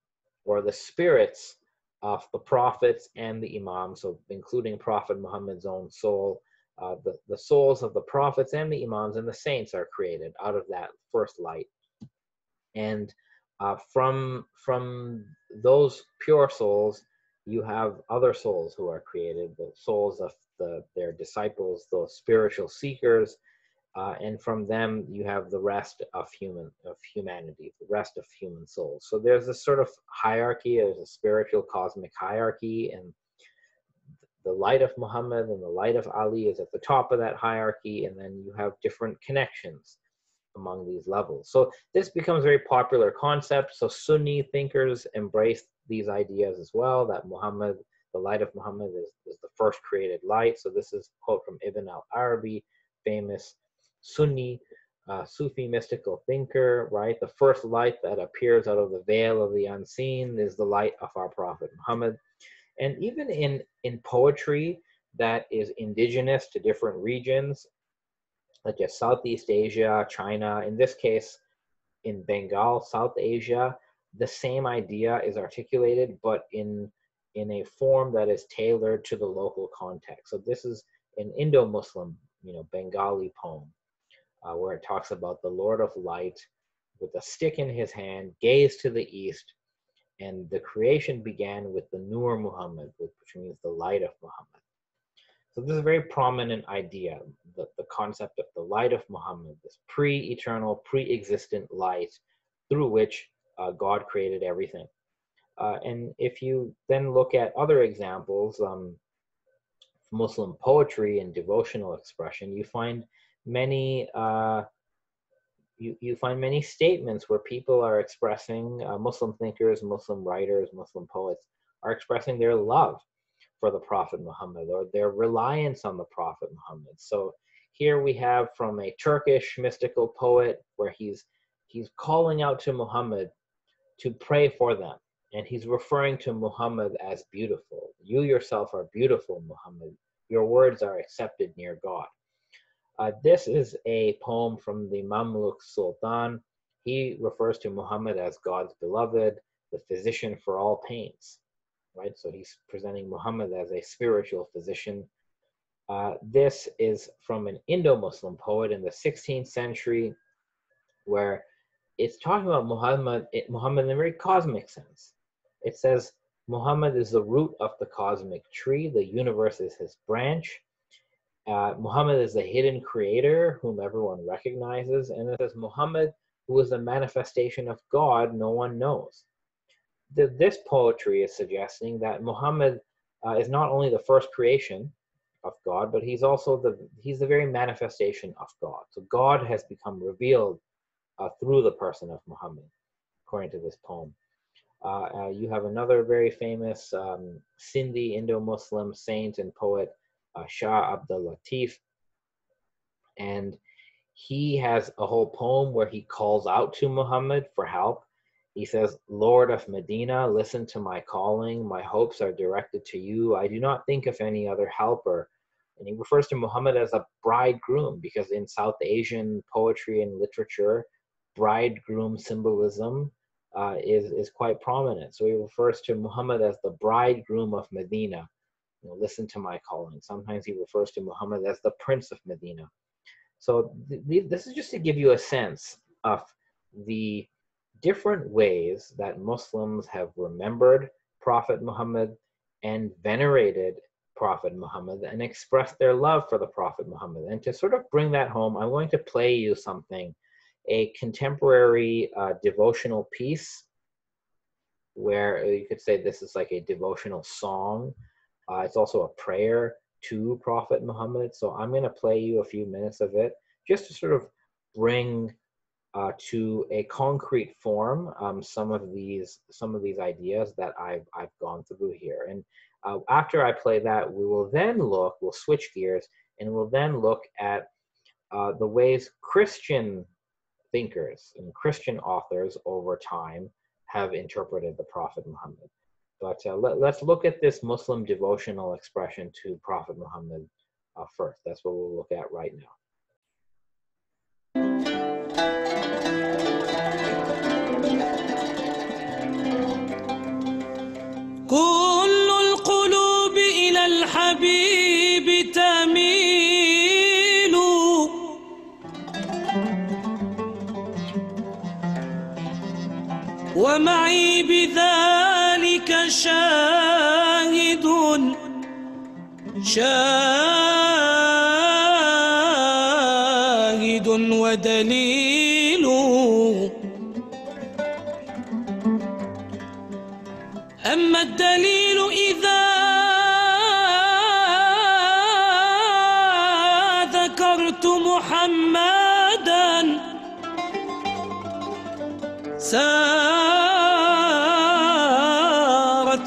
or the spirits of the prophets and the imams, so including Prophet Muhammad's own soul, the souls of the prophets and the imams and the saints are created out of that first light. And from those pure souls, you have other souls who are created, the souls of their disciples, those spiritual seekers, and from them you have the rest of humanity, the rest of human souls. So there's a sort of hierarchy, there's a spiritual cosmic hierarchy, and the light of Muhammad and the light of Ali is at the top of that hierarchy, and then you have different connections among these levels. So this becomes a very popular concept. So Sunni thinkers embrace these ideas as well, that Muhammad, the light of Muhammad is the first created light. So this is a quote from Ibn al-Arabi, famous Sunni Sufi mystical thinker, right? The first light that appears out of the veil of the unseen is the light of our Prophet Muhammad. And even in poetry that is indigenous to different regions, such as Southeast Asia, China, in this case, in Bengal, South Asia, the same idea is articulated, but in a form that is tailored to the local context. So this is an Indo-Muslim, Bengali poem. where it talks about the Lord of Light with a stick in his hand, gazed to the east, and the creation began with the Nur Muhammad, which means the light of Muhammad. So this is a very prominent idea, the concept of the light of Muhammad, this pre-eternal, pre-existent light through which God created everything. And if you then look at other examples, Muslim poetry and devotional expression, you find many you find many statements where people are expressing, Muslim thinkers, Muslim writers, Muslim poets are expressing their love for the Prophet Muhammad or their reliance on the Prophet Muhammad. So here we have from a Turkish mystical poet where he's calling out to Muhammad to pray for them. And he's referring to Muhammad as beautiful. You yourself are beautiful, Muhammad. Your words are accepted near God. This is a poem from the Mamluk Sultan. He refers to Muhammad as God's beloved, the physician for all pains. Right? So he's presenting Muhammad as a spiritual physician. This is from an Indo-Muslim poet in the 16th century, where it's talking about Muhammad in a very cosmic sense. It says, Muhammad is the root of the cosmic tree, the universe is his branch. Muhammad is the hidden creator whom everyone recognizes. And it says, Muhammad, who is the manifestation of God, no one knows. This poetry is suggesting that Muhammad is not only the first creation of God, but he's also the very manifestation of God. So God has become revealed through the person of Muhammad, according to this poem. You have another very famous Sindhi Indo-Muslim saint and poet, Shah Abdul Latif, and he has a whole poem where he calls out to Muhammad for help. He says, Lord of Medina, listen to my calling. My hopes are directed to you. I do not think of any other helper. And he refers to Muhammad as a bridegroom because in South Asian poetry and literature, bridegroom symbolism is quite prominent. So he refers to Muhammad as the bridegroom of Medina. You know, listen to my calling. Sometimes he refers to Muhammad as the prince of Medina. So this is just to give you a sense of the different ways that Muslims have remembered Prophet Muhammad and venerated Prophet Muhammad and expressed their love for the Prophet Muhammad. And to sort of bring that home, I'm going to play you something, a contemporary devotional piece where you could say this is like a devotional song. It's also a prayer to Prophet Muhammad. So I'm going to play you a few minutes of it just to sort of bring to a concrete form some of these ideas that I've gone through here. And after I play that, we'll switch gears and we'll then look at the ways Christian thinkers and Christian authors over time have interpreted the Prophet Muhammad. But let's look at this Muslim devotional expression to Prophet Muhammad first. That's what we'll look at right now. كل القلوب إلى الحبيب تميل ومعي بذلك شاهد ودليل أما الدليل إذا ذكرت محمدا سارت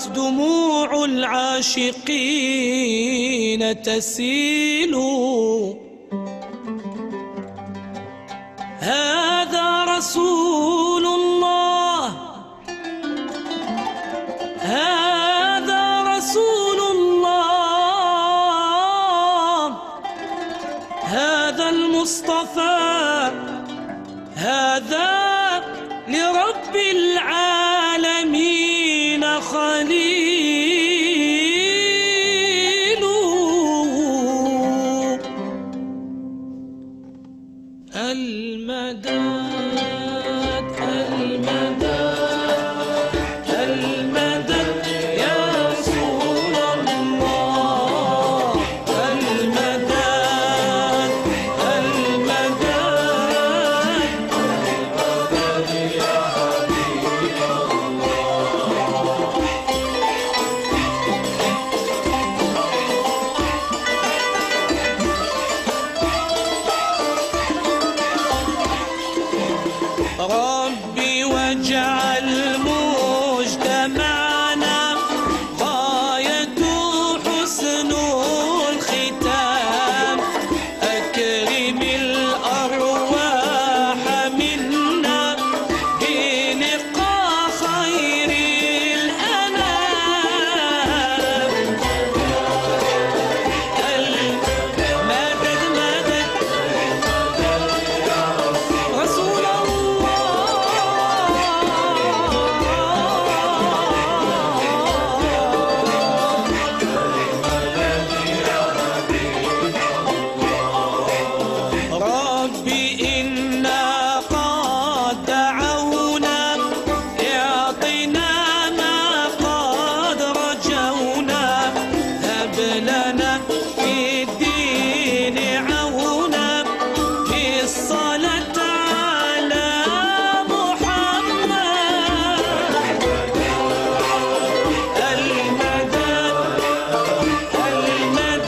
دموع العاشقين تسيل هذا رسول الله هذا رسول الله هذا المصطفى هذا لرب العالمين خليل المدد المدد المدد يا رسول الله المدد المدد يا حبيب ربي واجعل مجتمعنا غايته حسن الختام أكرم الأرواح منا بلقاء خير الأنام المدد مدد رسول ربي إنا قد دعونا اعطنا ما قد رجونا هب لنا في الدين عونا بالصلاة على محمد المدد المدد المدد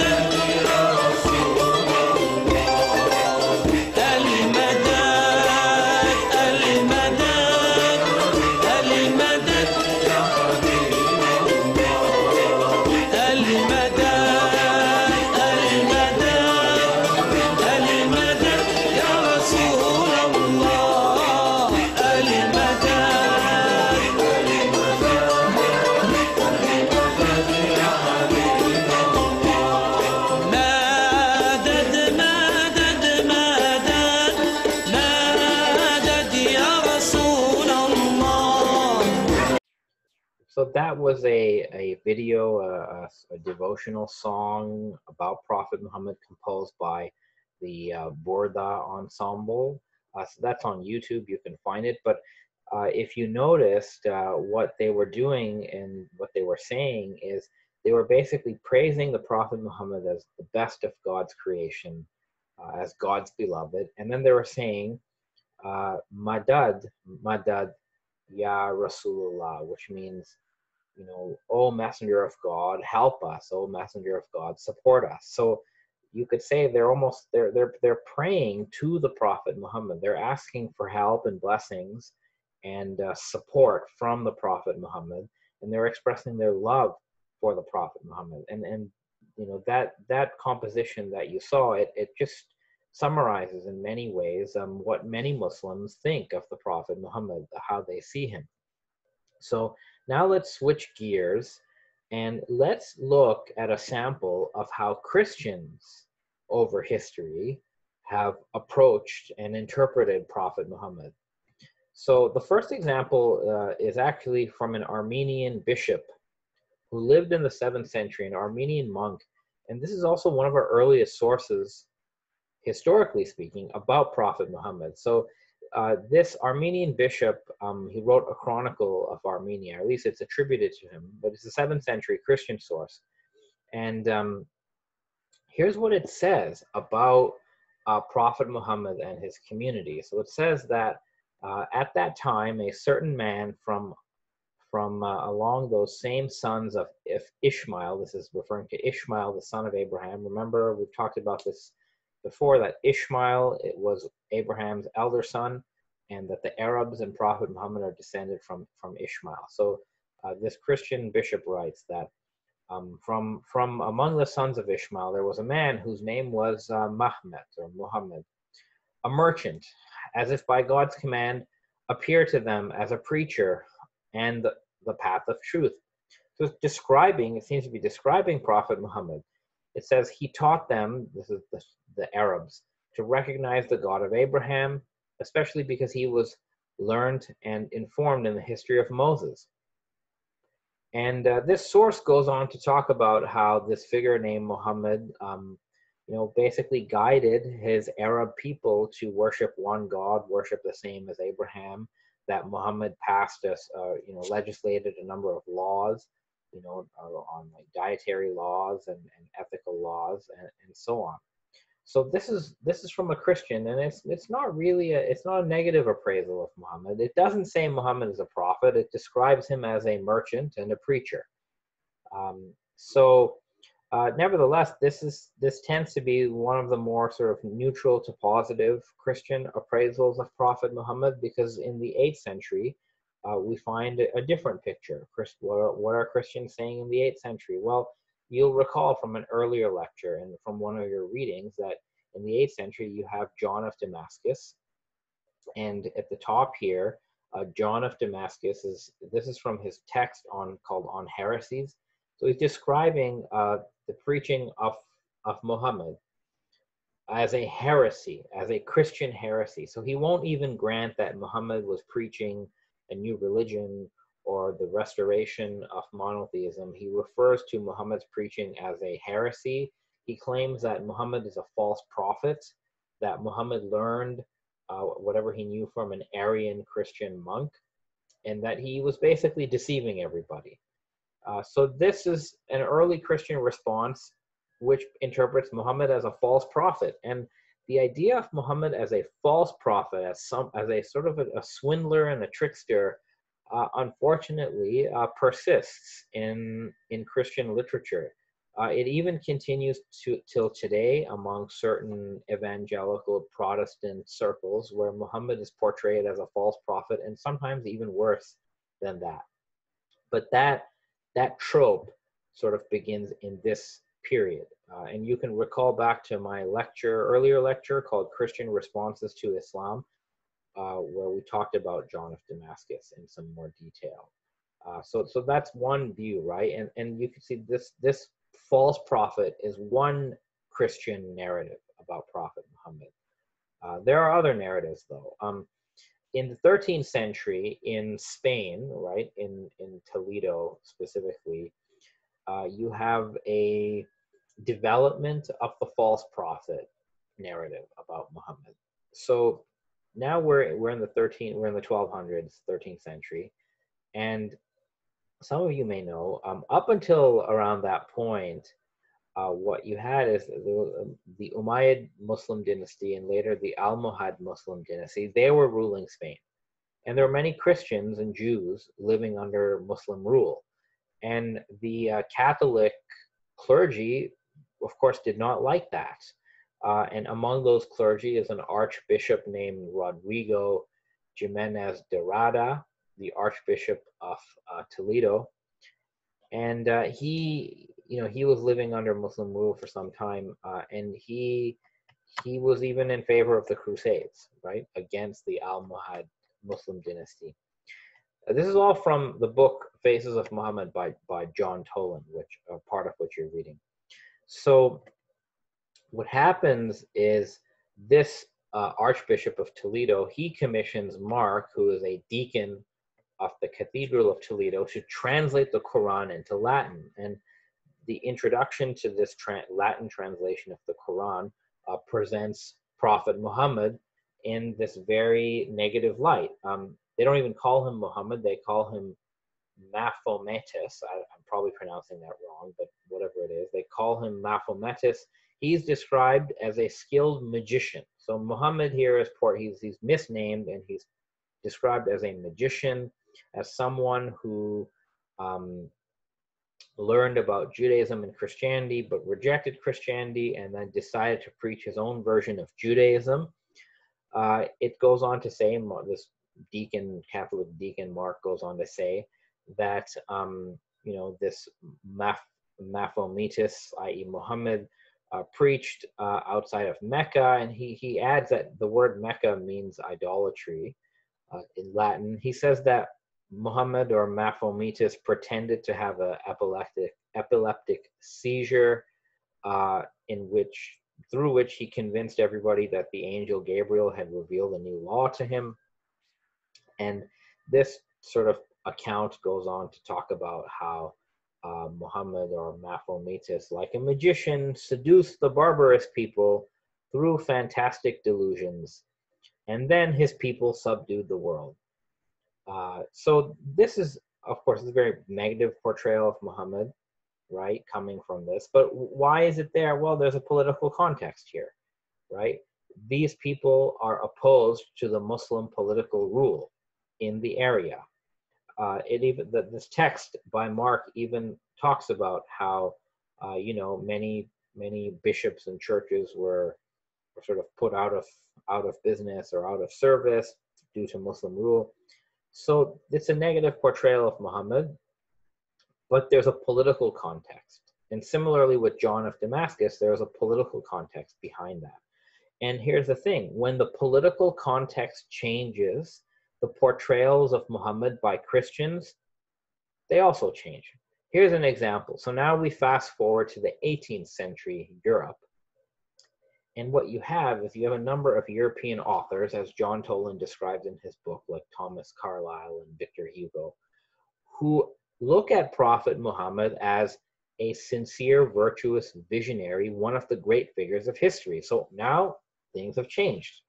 المدد المدد يا حبيب الله المدد المدد المدد يا رسول الله المدد يا حبيب مدد مدد مدد مدد يا رسول الله. So that was a video, a devotional song about Prophet Muhammad composed by the Borda Ensemble. So that's on YouTube, you can find it. But if you noticed, what they were doing and what they were saying is they were basically praising the Prophet Muhammad as the best of God's creation, as God's beloved. And then they were saying, Madad, Madad, Ya Rasulullah, which means, you know, O messenger of God, help us. O messenger of God, support us. So you could say they're praying to the Prophet Muhammad. They're asking for help and blessings and support from the Prophet Muhammad, and they're expressing their love for the Prophet Muhammad. And you know, that composition that you saw, it just summarizes in many ways what many Muslims think of the Prophet Muhammad, how they see him. So now let's switch gears and let's look at a sample of how Christians over history have approached and interpreted Prophet Muhammad. So the first example is actually from an Armenian bishop who lived in the 7th century, an Armenian monk. And this is also one of our earliest sources, historically speaking, about Prophet Muhammad. So this Armenian bishop, he wrote a chronicle of Armenia, or at least it's attributed to him, but it's a 7th century Christian source. And here's what it says about Prophet Muhammad and his community. So it says that at that time, a certain man from along those same sons of Ishmael, this is referring to Ishmael, the son of Abraham. Remember, we've talked about this before, that Ishmael, it was Abraham's elder son, and that the Arabs and Prophet Muhammad are descended from Ishmael. So this Christian bishop writes that from among the sons of Ishmael, there was a man whose name was Mahmet, or Muhammad, a merchant, as if by God's command, appeared to them as a preacher and the path of truth. So it's describing, it seems to be describing Prophet Muhammad. It says he taught them, this is the Arabs, to recognize the God of Abraham, especially because he was learned and informed in the history of Moses. And this source goes on to talk about how this figure named Muhammad basically guided his Arab people to worship one God, worship the same as Abraham, that Muhammad passed us, legislated a number of laws, on like dietary laws and ethical laws and so on. So this is from a Christian, and it's not really it's not a negative appraisal of Muhammad. It doesn't say Muhammad is a prophet. It describes him as a merchant and a preacher. Nevertheless, this tends to be one of the more sort of neutral to positive Christian appraisals of Prophet Muhammad, because in the 8th century, we find a different picture. What are Christians saying in the 8th century? Well, you'll recall from an earlier lecture and from one of your readings that in the 8th century you have John of Damascus, and at the top here, John of Damascus this is from his text called On Heresies. So he's describing the preaching of Muhammad as a heresy, as a Christian heresy. So he won't even grant that Muhammad was preaching a new religion or the restoration of monotheism. He refers to Muhammad's preaching as a heresy. He claims that Muhammad is a false prophet, that Muhammad learned whatever he knew from an Arian Christian monk, and that he was basically deceiving everybody. So this is an early Christian response which interprets Muhammad as a false prophet. And the idea of Muhammad as a false prophet, as a sort of a swindler and a trickster, unfortunately persists in Christian literature. It even continues till today among certain evangelical Protestant circles, where Muhammad is portrayed as a false prophet, and sometimes even worse than that. But that trope sort of begins in this period. And you can recall back to my earlier lecture called Christian Responses to Islam, where we talked about John of Damascus in some more detail. So that's one view, right? And you can see this false prophet is one Christian narrative about Prophet Muhammad. There are other narratives, though. In the 13th century, in Spain, right, in Toledo specifically, you have a development of the false prophet narrative about Muhammad. So now we're in the 1200s, 13th century, and some of you may know, up until around that point, what you had is the Umayyad Muslim dynasty and later the Almohad Muslim dynasty. They were ruling Spain. And there were many Christians and Jews living under Muslim rule. And the Catholic clergy, of course, did not like that. And among those clergy is an archbishop named Rodrigo Jimenez de Rada, the Archbishop of Toledo. And he was living under Muslim rule for some time, and he was even in favor of the Crusades, right, against the Almohad Muslim dynasty. This is all from the book Faces of Muhammad by John Toland, which part of which you're reading. So what happens is this Archbishop of Toledo, he commissions Mark, who is a deacon of the Cathedral of Toledo, to translate the Quran into Latin. And the introduction to this Latin translation of the Quran presents Prophet Muhammad in this very negative light. They don't even call him Muhammad, they call him Mahometus. I'm probably pronouncing that wrong, but whatever it is, they call him Mahometus. He's described as a skilled magician. So Muhammad here is he's misnamed, and he's described as a magician, as someone who learned about Judaism and Christianity, but rejected Christianity and then decided to preach his own version of Judaism. It goes on to say, this Catholic deacon Mark goes on to say that, this Mahometus, i.e. Muhammad, preached outside of Mecca, and he adds that the word Mecca means idolatry in Latin. He says that Muhammad, or Mahometus, pretended to have an epileptic seizure, through which he convinced everybody that the angel Gabriel had revealed a new law to him. And this sort of account goes on to talk about how Muhammad or Mahometus, like a magician, seduced the barbarous people through fantastic delusions, and then his people subdued the world. So this is, of course, a very negative portrayal of Muhammad, right, coming from this. But why is it there? Well, there's a political context here, right? These people are opposed to the Muslim political rule in the area. This text by Mark even talks about how many bishops and churches were sort of put out of business or out of service due to Muslim rule. So it's a negative portrayal of Muhammad, but there's a political context. And similarly with John of Damascus, there's a political context behind that. And here's the thing, when the political context changes, the portrayals of Muhammad by Christians, they also change. Here's an example. So now we fast forward to the 18th century Europe. And what you have is you have a number of European authors, as John Toland describes in his book, like Thomas Carlyle and Victor Hugo, who look at Prophet Muhammad as a sincere, virtuous visionary, one of the great figures of history. So now things have changed.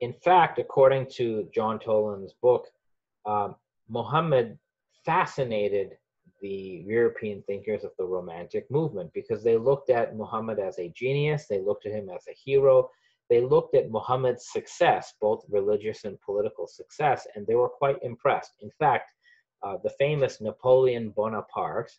In fact, according to John Toland's book, Muhammad fascinated the European thinkers of the Romantic movement because they looked at Muhammad as a genius, they looked at him as a hero, they looked at Muhammad's success, both religious and political success, and they were quite impressed. In fact, the famous Napoleon Bonaparte,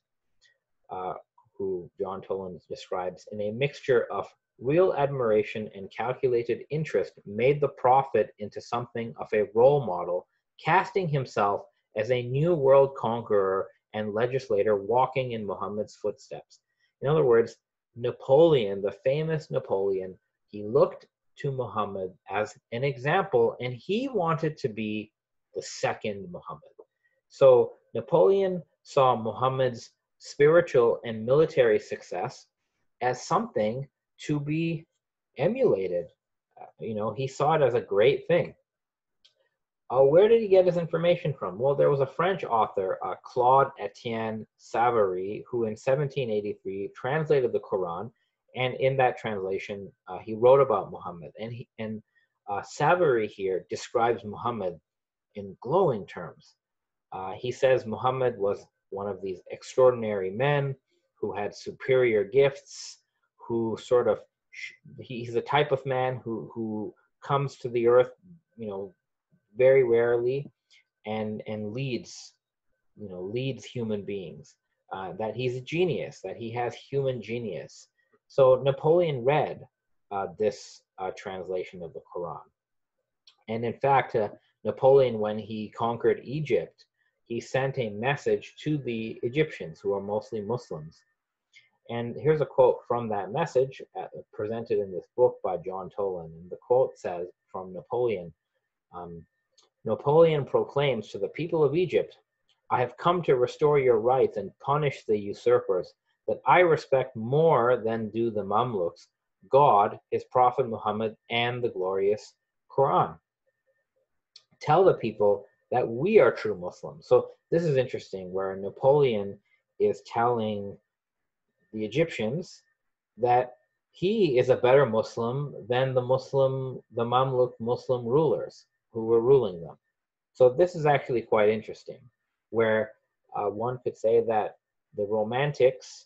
who John Toland describes, in a mixture of real admiration and calculated interest, made the prophet into something of a role model, casting himself as a new world conqueror and legislator walking in Muhammad's footsteps. In other words, Napoleon, the famous Napoleon, he looked to Muhammad as an example, and he wanted to be the second Muhammad. So Napoleon saw Muhammad's spiritual and military success as something to be emulated. He saw it as a great thing. Where did he get his information from? Well, there was a French author, Claude Etienne Savary, who in 1783 translated the Quran, and in that translation, he wrote about Muhammad. And Savary here describes Muhammad in glowing terms. He says Muhammad was one of these extraordinary men who had superior gifts, who he's a type of man who comes to the earth, very rarely, and leads human beings. That he's a genius, that he has human genius. So Napoleon read this translation of the Quran, and in fact, Napoleon, when he conquered Egypt, he sent a message to the Egyptians, who are mostly Muslims. And here's a quote from that message presented in this book by John Toland. And the quote says from Napoleon, Napoleon proclaims to the people of Egypt, I have come to restore your rights and punish the usurpers, that I respect more than do the Mamluks, God, his prophet Muhammad, and the glorious Quran. Tell the people that we are true Muslims. So this is interesting, where Napoleon is telling the Egyptians that he is a better Muslim than the Mamluk Muslim rulers who were ruling them. So this is actually quite interesting, where one could say that the Romantics,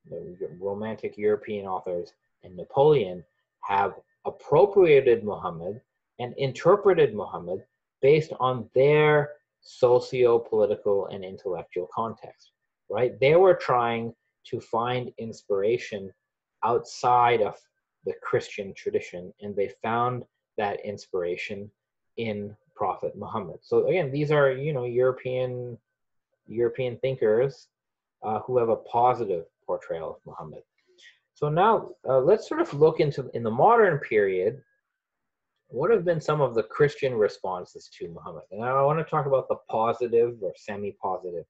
the Romantic European authors, and Napoleon have appropriated Muhammad and interpreted Muhammad based on their socio-political and intellectual context, right? They were trying to find inspiration outside of the Christian tradition, and they found that inspiration in Prophet Muhammad. So again, these are European thinkers who have a positive portrayal of Muhammad. So now let's sort of look in the modern period, what have been some of the Christian responses to Muhammad? And I want to talk about the positive or semi-positive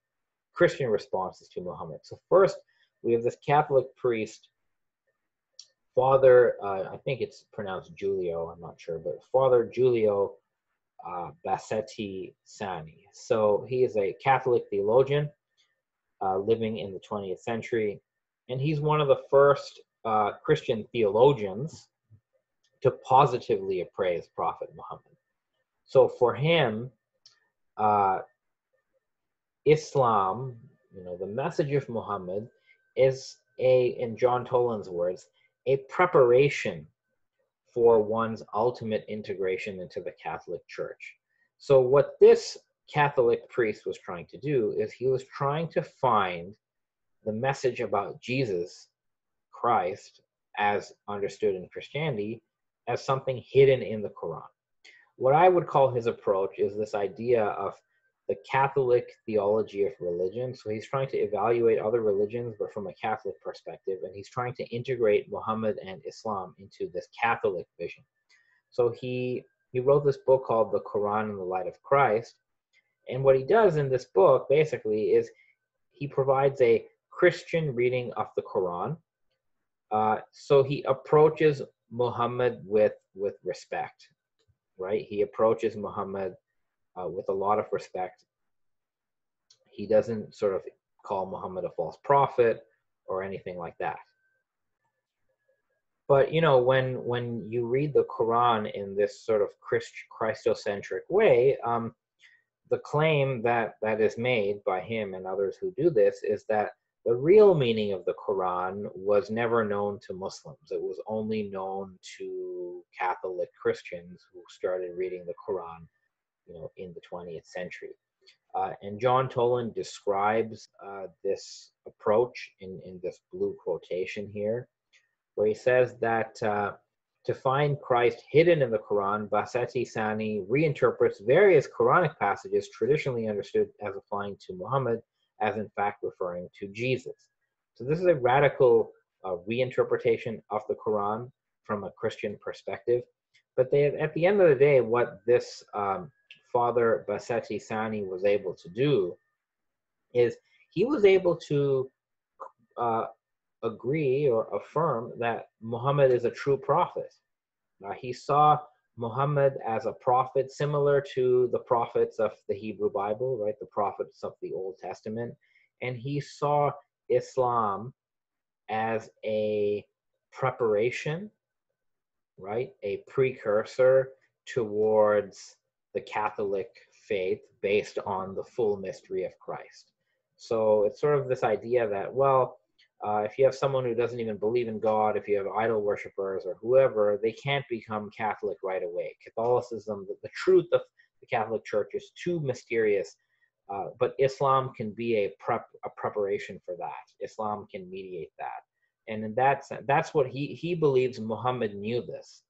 Christian responses to Muhammad. So first, we have this Catholic priest, Father, I think it's pronounced Giulio, I'm not sure, but Father Giulio Bassetti Sani. So he is a Catholic theologian living in the 20th century. And he's one of the first Christian theologians to positively appraise Prophet Muhammad. So for him, Islam, the message of Muhammad is in John Toland's words, a preparation for one's ultimate integration into the Catholic Church. So what this Catholic priest was trying to do is he was trying to find the message about Jesus Christ, as understood in Christianity, as something hidden in the Quran. What I would call his approach is this idea of the Catholic theology of religion. So he's trying to evaluate other religions, but from a Catholic perspective, and he's trying to integrate Muhammad and Islam into this Catholic vision. So he wrote this book called The Quran in the Light of Christ. And what he does in this book, basically, is he provides a Christian reading of the Quran. So he approaches Muhammad with respect, right? He approaches Muhammad with a lot of respect. He doesn't sort of call Muhammad a false prophet or anything like that. But when you read the Quran in this sort of Christocentric way, the claim that is made by him and others who do this is that the real meaning of the Quran was never known to Muslims. It was only known to Catholic Christians who started reading the Quran, in the 20th century. And John Toland describes this approach in this blue quotation here, where he says that to find Christ hidden in the Quran, Bassetti Sani reinterprets various Quranic passages traditionally understood as applying to Muhammad as in fact referring to Jesus. So this is a radical reinterpretation of the Quran from a Christian perspective. But at the end of the day, what this Father Bassetti Sani was able to do is he was able to agree or affirm that Muhammad is a true prophet. He saw Muhammad as a prophet similar to the prophets of the Hebrew Bible, right? The prophets of the Old Testament. And he saw Islam as a preparation, right? A precursor towards the Catholic faith based on the full mystery of Christ. So it's sort of this idea that, well, if you have someone who doesn't even believe in God, if you have idol worshippers or whoever, they can't become Catholic right away. Catholicism, the truth of the Catholic Church is too mysterious, but Islam can be a preparation for that. Islam can mediate that. And in that sense, that's what he believes Muhammad knew this,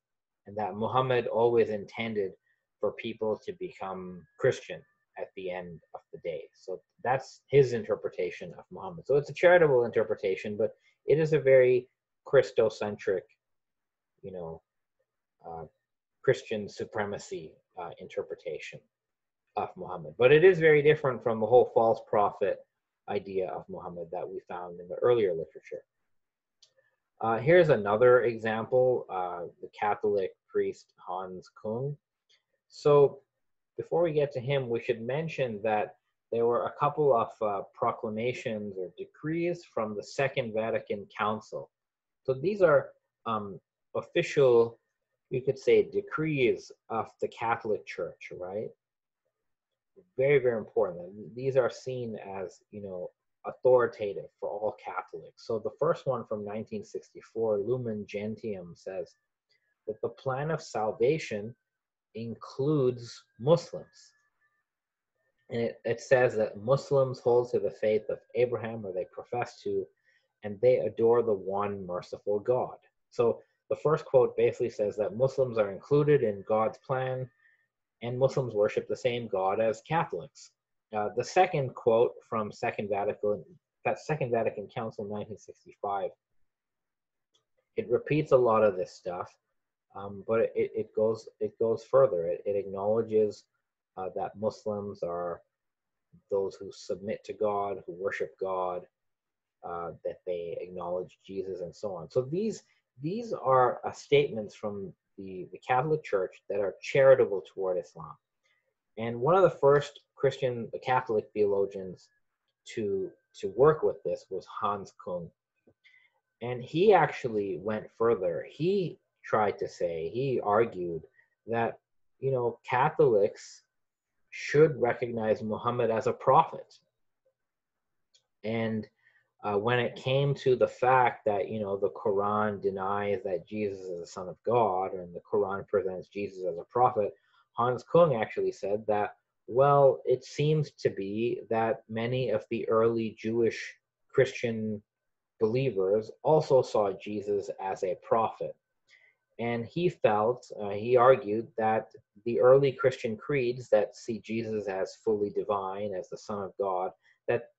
and that Muhammad always intended for people to become Christian at the end of the day. So that's his interpretation of Muhammad. So it's a charitable interpretation, but it is a very Christocentric, Christian supremacy interpretation of Muhammad. But it is very different from the whole false prophet idea of Muhammad that we found in the earlier literature. Here's another example, the Catholic priest Hans Kung. So before we get to him, we should mention that there were a couple of proclamations or decrees from the Second Vatican Council. So these are official, you could say, decrees of the Catholic Church, right? Very, very important. These are seen as, authoritative for all Catholics. So the first one from 1964, Lumen Gentium, says that the plan of salvation includes Muslims. And it says that Muslims hold to the faith of Abraham, or they profess to, and they adore the one merciful God. So the first quote basically says that Muslims are included in God's plan, and Muslims worship the same God as Catholics. The second quote from Second Vatican Council 1965, it repeats a lot of this stuff. But it goes further. It acknowledges that Muslims are those who submit to God, who worship God, that they acknowledge Jesus, and so on. So these are statements from the Catholic Church that are charitable toward Islam. And one of the first Catholic theologians to to work with this was Hans Kung. And he actually went further. He he argued that, Catholics should recognize Muhammad as a prophet. And when it came to the fact that, the Quran denies that Jesus is the Son of God, and the Quran presents Jesus as a prophet, Hans Kung actually said that, well, it seems to be that many of the early Jewish Christian believers also saw Jesus as a prophet. And he argued that the early Christian creeds that see Jesus as fully divine, as the Son of God,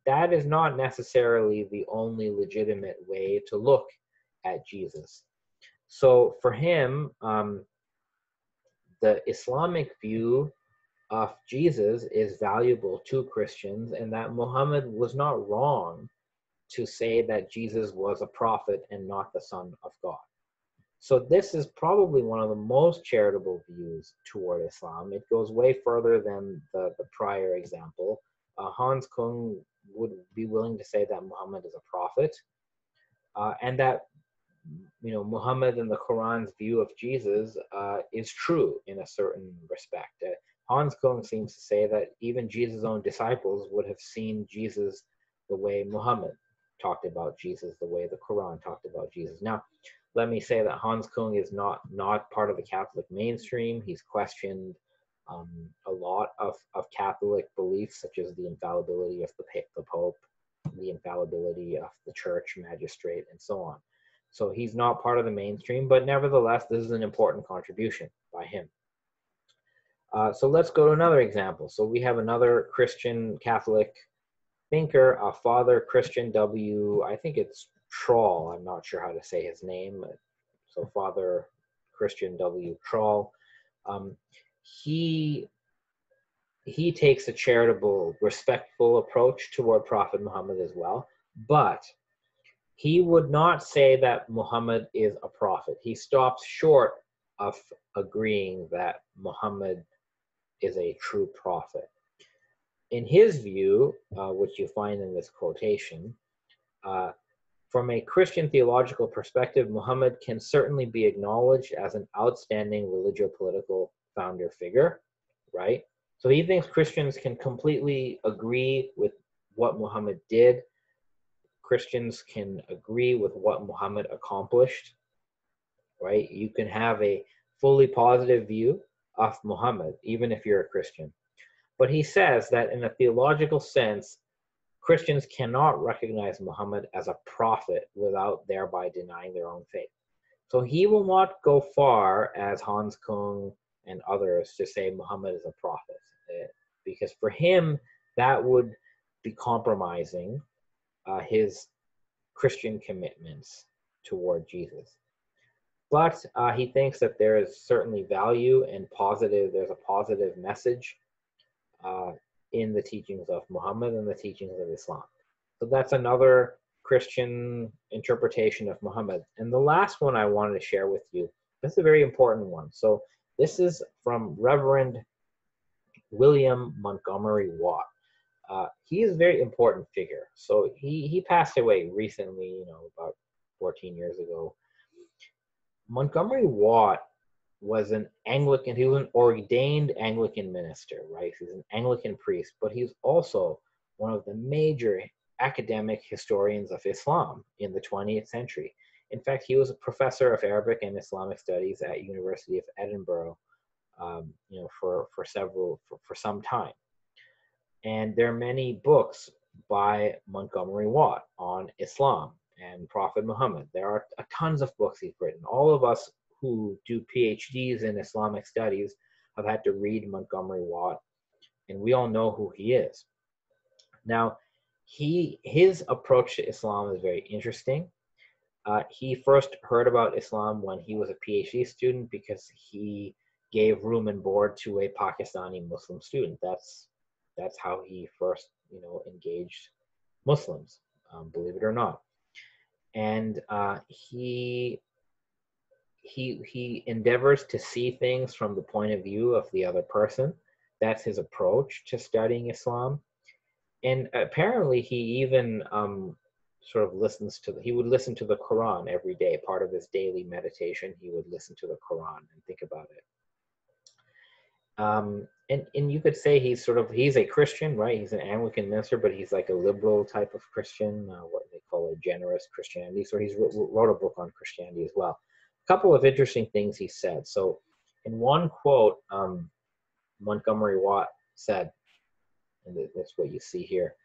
that is not necessarily the only legitimate way to look at Jesus. So for him, the Islamic view of Jesus is valuable to Christians, and that Muhammad was not wrong to say that Jesus was a prophet and not the Son of God. So this is probably one of the most charitable views toward Islam. It goes way further than the prior example. Hans Kung would be willing to say that Muhammad is a prophet, and that Muhammad and the Quran's view of Jesus is true in a certain respect. Hans Kung seems to say that even Jesus' own disciples would have seen Jesus the way Muhammad talked about Jesus, the way the Quran talked about Jesus. Now, let me say that Hans Kung is not part of the Catholic mainstream. He's questioned a lot of Catholic beliefs, such as the infallibility of the Pope, the infallibility of the church magistrate, and so on. So he's not part of the mainstream, but nevertheless, this is an important contribution by him. So let's go to another example. So we have another Christian Catholic thinker, Father Christian W. I think it's Troll. I'm not sure how to say his name. So Father Christian W. Troll. He takes a charitable, respectful approach toward Prophet Muhammad as well, but he would not say that Muhammad is a prophet. He stops short of agreeing that Muhammad is a true prophet. In his view, which you find in this quotation, from a Christian theological perspective, Muhammad can certainly be acknowledged as an outstanding religio-political founder figure, right? So he thinks Christians can completely agree with what Muhammad did. Christians can agree with what Muhammad accomplished, right? You can have a fully positive view of Muhammad, even if you're a Christian. But he says that in a theological sense, Christians cannot recognize Muhammad as a prophet without thereby denying their own faith. So he will not go far as Hans Kung and others to say Muhammad is a prophet, because for him, that would be compromising his Christian commitments toward Jesus. But he thinks that there is certainly value and there's a positive message in the teachings of Muhammad and the teachings of Islam. So that's another Christian interpretation of Muhammad. And the last one I wanted to share with you, this is a very important one. So this is from Reverend William Montgomery Watt. He is a very important figure. So he passed away recently, about 14 years ago. Montgomery Watt was an Anglican, he was an ordained Anglican minister, right? He's an Anglican priest, but he's also one of the major academic historians of Islam in the 20th century. In fact, he was a professor of Arabic and Islamic Studies at University of Edinburgh, for some time. And there are many books by Montgomery Watt on Islam and Prophet Muhammad. There are tons of books he's written. All of us who do PhDs in Islamic Studies have had to read Montgomery Watt, and we all know who he is. Now, his approach to Islam is very interesting. He first heard about Islam when he was a PhD student because he gave room and board to a Pakistani Muslim student. That's how he first, engaged Muslims, believe it or not. And he endeavors to see things from the point of view of the other person. That's his approach to studying Islam. And apparently he even sort of he would listen to the Quran every day. Part of his daily meditation, he would listen to the Quran and think about it. And you could say he's a Christian, right? He's an Anglican minister, but he's like a liberal type of Christian, what they call a generous Christianity. So he's wrote a book on Christianity as well. A couple of interesting things he said. So in one quote, Montgomery Watt said, and that's what you see here,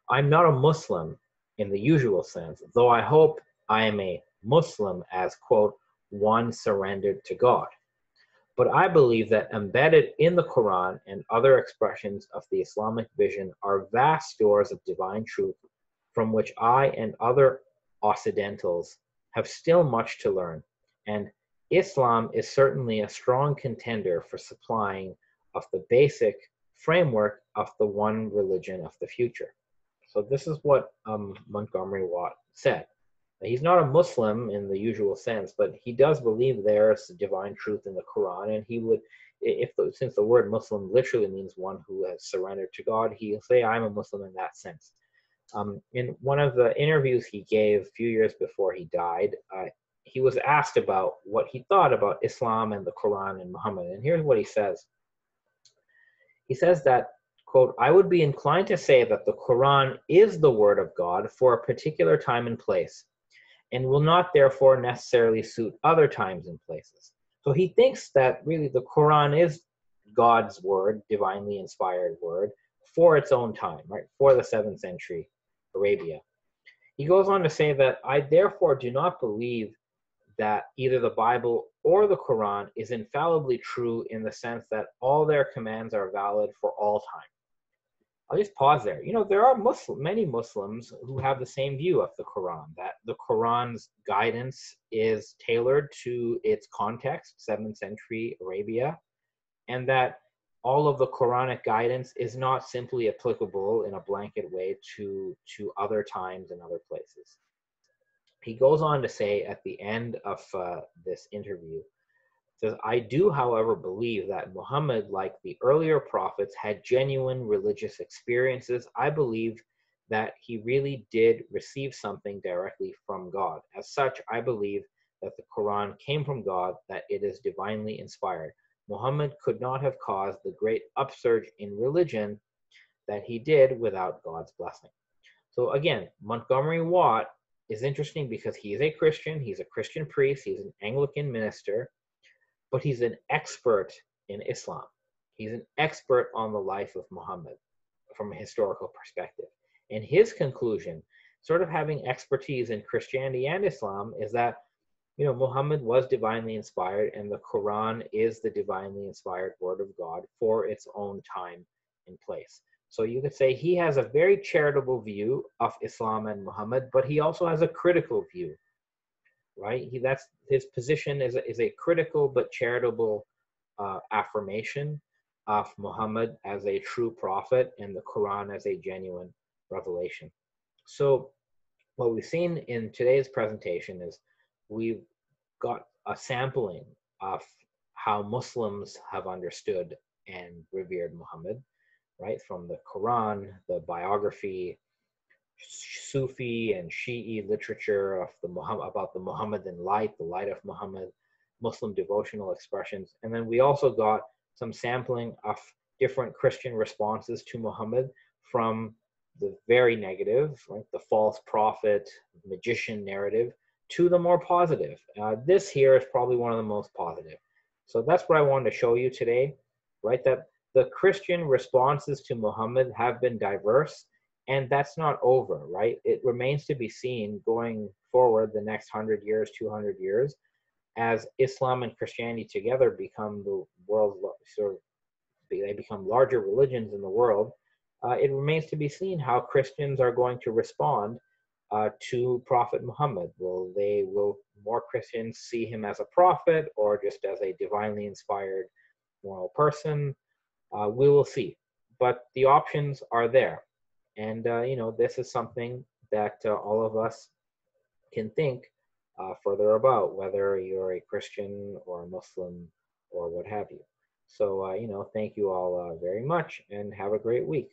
"I'm not a Muslim in the usual sense, though I hope I am a Muslim as, quote, one surrendered to God. But I believe that embedded in the Quran and other expressions of the Islamic vision are vast stores of divine truth from which I and other Occidentals have still much to learn. And Islam is certainly a strong contender for supplying of the basic framework of the one religion of the future." So this is what Montgomery Watt said. He's not a Muslim in the usual sense, but he does believe there's divine truth in the Quran, and he would, since the word Muslim literally means one who has surrendered to God, he'll say, "I'm a Muslim" in that sense. In one of the interviews he gave a few years before he died, he was asked about what he thought about Islam and the Quran and Muhammad, and here's what he says. He says that, quote, "I would be inclined to say that the Quran is the word of God for a particular time and place, and will not therefore necessarily suit other times and places." So he thinks that really the Quran is God's word, divinely inspired word, for its own time, right? For the 7th century Arabia. He goes on to say that, "I therefore do not believe that either the Bible or the Quran is infallibly true in the sense that all their commands are valid for all time." I'll just pause there. There are many Muslims who have the same view of the Quran, that the Quran's guidance is tailored to its context, 7th century Arabia, and that all of the Quranic guidance is not simply applicable in a blanket way to other times and other places. He goes on to say at the end of this interview, says, "I do, however, believe that Muhammad, like the earlier prophets, had genuine religious experiences. I believe that he really did receive something directly from God. As such, I believe that the Quran came from God, that it is divinely inspired. Muhammad could not have caused the great upsurge in religion that he did without God's blessing." So again, Montgomery Watt is interesting because he is a Christian, he's a Christian priest, he's an Anglican minister, but he's an expert in Islam. He's an expert on the life of Muhammad from a historical perspective. And his conclusion, sort of having expertise in Christianity and Islam, is that Muhammad was divinely inspired, and the Quran is the divinely inspired word of God for its own time and place. So you could say he has a very charitable view of Islam and Muhammad, but he also has a critical view, right? That's his position is a critical but charitable affirmation of Muhammad as a true prophet and the Quran as a genuine revelation. So what we've seen in today's presentation is we've got a sampling of how Muslims have understood and revered Muhammad, right? From the Quran, the biography, Sufi and Shi'i literature of about the Muhammadan light, the light of Muhammad, Muslim devotional expressions. And then we also got some sampling of different Christian responses to Muhammad, from the very negative, right, the false prophet, magician narrative, to the more positive. This here is probably one of the most positive. So that's what I wanted to show you today, right? That the Christian responses to Muhammad have been diverse, and that's not over, right? It remains to be seen going forward the next 100 years, 200 years, as Islam and Christianity together become the world's they become larger religions in the world. It remains to be seen how Christians are going to respond to Prophet Muhammad. Will more Christians see him as a prophet or just as a divinely inspired moral person? We will see. But the options are there. And, this is something that all of us can think further about, whether you're a Christian or a Muslim or what have you. So, thank you all very much and have a great week.